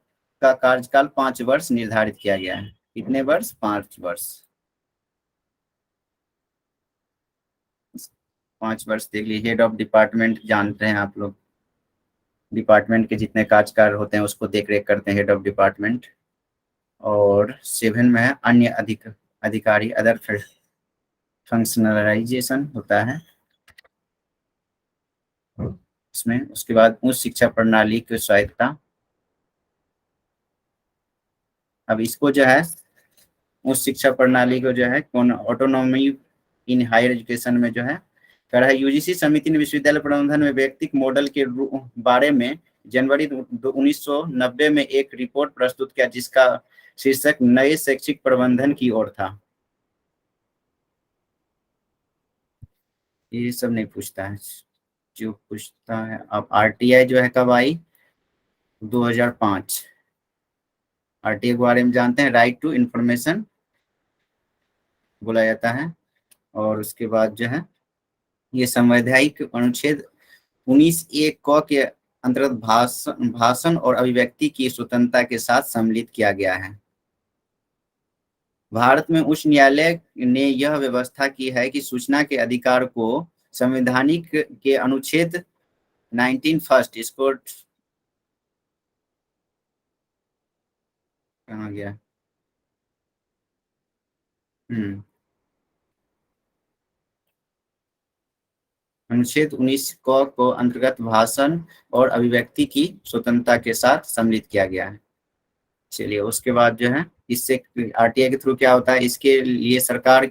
S2: का कार्यकाल 5 वर्ष निर्धारित किया गया है। कितने वर्ष? 5 वर्ष। 5 वर्ष देख लीजिए। हेड ऑफ डिपार्टमेंट जानते हैं आप लोग, डिपार्टमेंट के जितने कार्यकाल होते हैं उसको देख रेख करते हैं हेड ऑफ डिपार्टमेंट। और 7 में है अन्य अधिकारी, अदर फंक्शनलाइजेशन होता है इसमें। उसके बाद उच्च शिक्षा प्रणाली की स्वायत्तता। अब इसको जो है उच्च शिक्षा प्रणाली को जो है कौन ऑटोनॉमी इन हायर एजुकेशन में जो है कर रहा है। यूजीसी समिति ने विश्वविद्यालय प्रबंधन में व्यक्तिक मॉडल के बारे में जनवरी 1990 में एक रिपोर्ट प्रस्तुत किया, जिसका शीर्षक नए शैक्षिक प्रबंधन की ओर था। ये सब नहीं पूछता है, जो पूछता है अब आरटीआई जो है कब आई? 2005। आरटीआई के बारे में जानते हैं, राइट टू इंफॉर्मेशन बोला जाता है। और उसके बाद जो है ये संवैधानिक अनुच्छेद 19(a) क के अंतर्गत भाषण और अभिव्यक्ति की स्वतंत्रता के साथ सम्मिलित किया गया है। भारत में उच्च न्यायालय ने यह व्यवस्था की है कि सूचना के अधिकार को संवैधानिक के अनुच्छेद 19 फर्स्ट, इसको कहाँ गया? अनुच्छेद 19 क को अंतर्गत भाषण और अभिव्यक्ति की स्वतंत्रता के साथ सम्मिलित किया गया है। चलिए उसके बाद जो है इससे आरटीआई के थ्रू क्या होता है, इसके लिए सरकार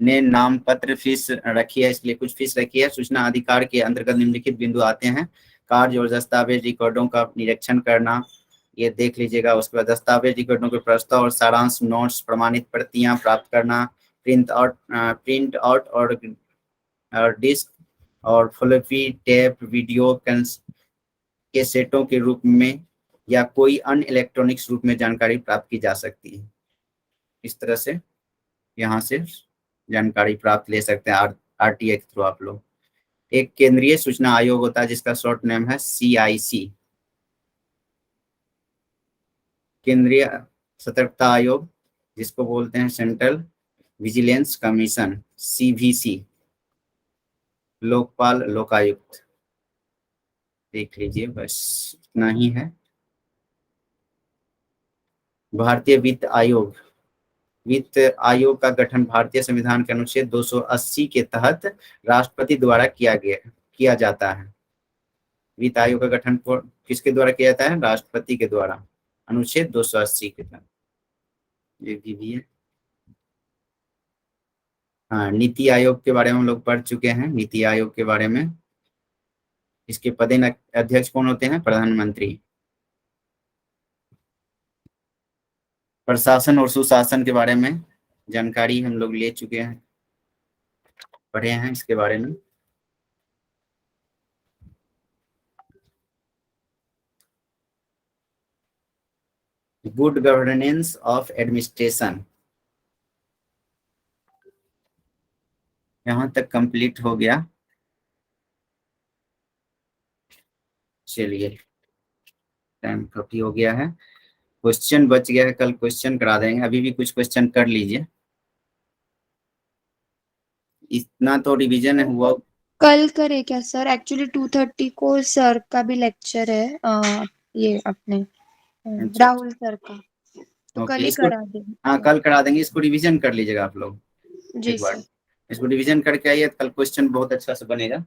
S2: ने नाम पत्र फीस रखी है, इसलिए कुछ फीस रखी है। सूचना अधिकार के अंतर्गत निम्नलिखित बिंदु आते हैं: कार्य और दस्तावेज रिकॉर्डों का निरीक्षण करना, ये देख लीजिएगा। उसके बाद दस्तावेज रिकॉर्डों के प्रस्ताव और सारांश, नोट्स, प्रमाणित प्रतियां प्राप्त करना, प्रिंट आउट और डिस्क और फ्लॉपी टेप, वीडियो कैसेटों के रूप में या कोई अन्य इलेक्ट्रॉनिक्स रूप में जानकारी प्राप्त की जा सकती है। इस तरह से यहाँ से जानकारी प्राप्त ले सकते हैं आरटीआई के थ्रू आप लोग। एक केंद्रीय सूचना आयोग होता है जिसका शॉर्ट नेम है सीआईसी, केंद्रीय सतर्कता आयोग, जिसको बोलते हैं central vigilance commission CVC, Lokpal Lokayukta. देख लीजिए, बस इतना ही है। भारतीय वित्त आयोग, वित्त आयोग का गठन भारतीय संविधान के अनुच्छेद 280 के तहत राष्ट्रपति द्वारा किया जाता है। वित्त आयोग का गठन किसके द्वारा किया जाता है? राष्ट्रपति के द्वारा। अनुच्छेद 280 के तहत ये भी है। हाँ, नीति आयोग के बारे में हम लोग पढ़ चुके हैं। नीति आयोग के बारे में, इसके पदेन अध्यक्ष कौन होते हैं? प्रधानमंत्री। प्रशासन और सुशासन के बारे में जानकारी हम लोग ले चुके हैं, पढ़े हैं इसके बारे में। गुड गवर्नेंस ऑफ एडमिनिस्ट्रेशन, यहाँ तक कंप्लीट हो गया। चलिए, टाइम काफी हो गया है। क्वेश्चन बच गया है, कल क्वेश्चन करा देंगे, अभी भी कुछ क्वेश्चन कर लीजिए। इतना तो रिवीजन हुआ।
S1: कल करे क्या सर? एक्चुअली 2:30 को सर का भी लेक्चर है, ये अपने
S2: अच्छा,
S1: राहुल सर का, तो कल
S2: ओके,
S1: ही
S2: इसको
S1: करा
S2: हाँ
S1: देंगे।
S2: कल करा देंगे। इसको रिवीजन कर लीजिएगा आप लोग
S1: जी
S2: एक बार।
S1: सर।
S2: इसको रिवीजन करके आइए, कल क्वेश्चन बहुत अच्छा से बनेगा।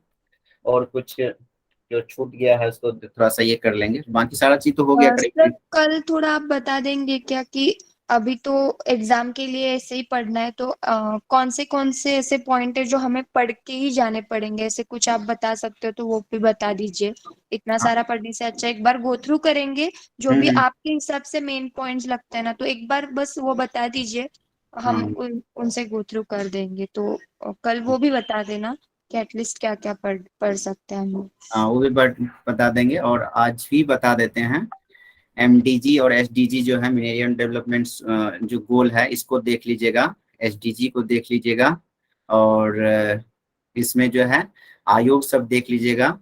S2: और कुछ जो छूट गया है उसको थोड़ा सा ये कर लेंगे, बाकी सारा चीज तो हो गया
S1: सर
S2: करीब।
S1: कल थोड़ा आप बता देंगे क्या कि अभी तो एग्जाम के लिए ऐसे ही पढ़ना है, तो कौन से ऐसे पॉइंट है जो हमें पढ़ के ही जाने पड़ेंगे, ऐसे कुछ आप बता सकते हो तो वो भी बता दीजिए। इतना
S2: हाँ,
S1: सारा पढ़ने से अच्छा एक बार गो थ्रू करेंगे, जो भी
S2: हम्म,
S1: आपके हिसाब से मेन पॉइंट्स लगते हैं ना, तो एक बार बस वो बता दीजिए, हम
S2: हम्म,
S1: उनसे गो थ्रू कर देंगे। तो कल वो भी बता देना कि एटलीस्ट क्या क्या पढ़ सकते हैं हम।
S2: हाँ, वो भी बता देंगे। और आज भी बता देते हैं, एमडीजी और एसडीजी जो है, मिलेनियम डेवलपमेंट जो गोल है, इसको देख लीजिएगा। एसडीजी को देख लीजिएगा। और इसमें जो है आयोग सब देख लीजिएगा,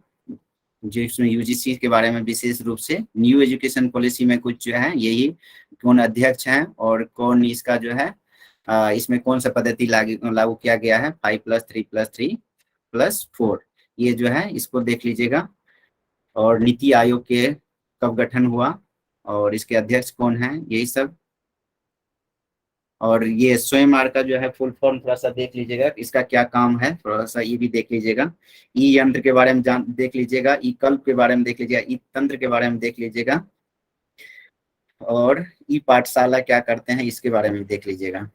S2: जो इसमें यूजीसी के बारे में विशेष रूप से न्यू एजुकेशन पॉलिसी में कुछ जो है यही कौन अध्यक्ष हैं और कौन इसका जो है इसमें कौन सा पद्धति लागू लागू किया गया है, 5+3+3+4, ये जो है इसको देख लीजिएगा। और नीति आयोग के कब गठन हुआ और इसके अध्यक्ष कौन है, यही सब। और ये स्वयं आर का जो है फुल फॉर्म थोड़ा सा देख लीजिएगा, इसका क्या काम है, थोड़ा सा ये भी देख लीजिएगा। ई यंत्र के बारे में जान देख लीजिएगा, ई कल्प के बारे में देख लीजिएगा, ई तंत्र के बारे में देख लीजिएगा। और ई पाठशाला क्या करते हैं इसके बारे में देख लीजिएगा।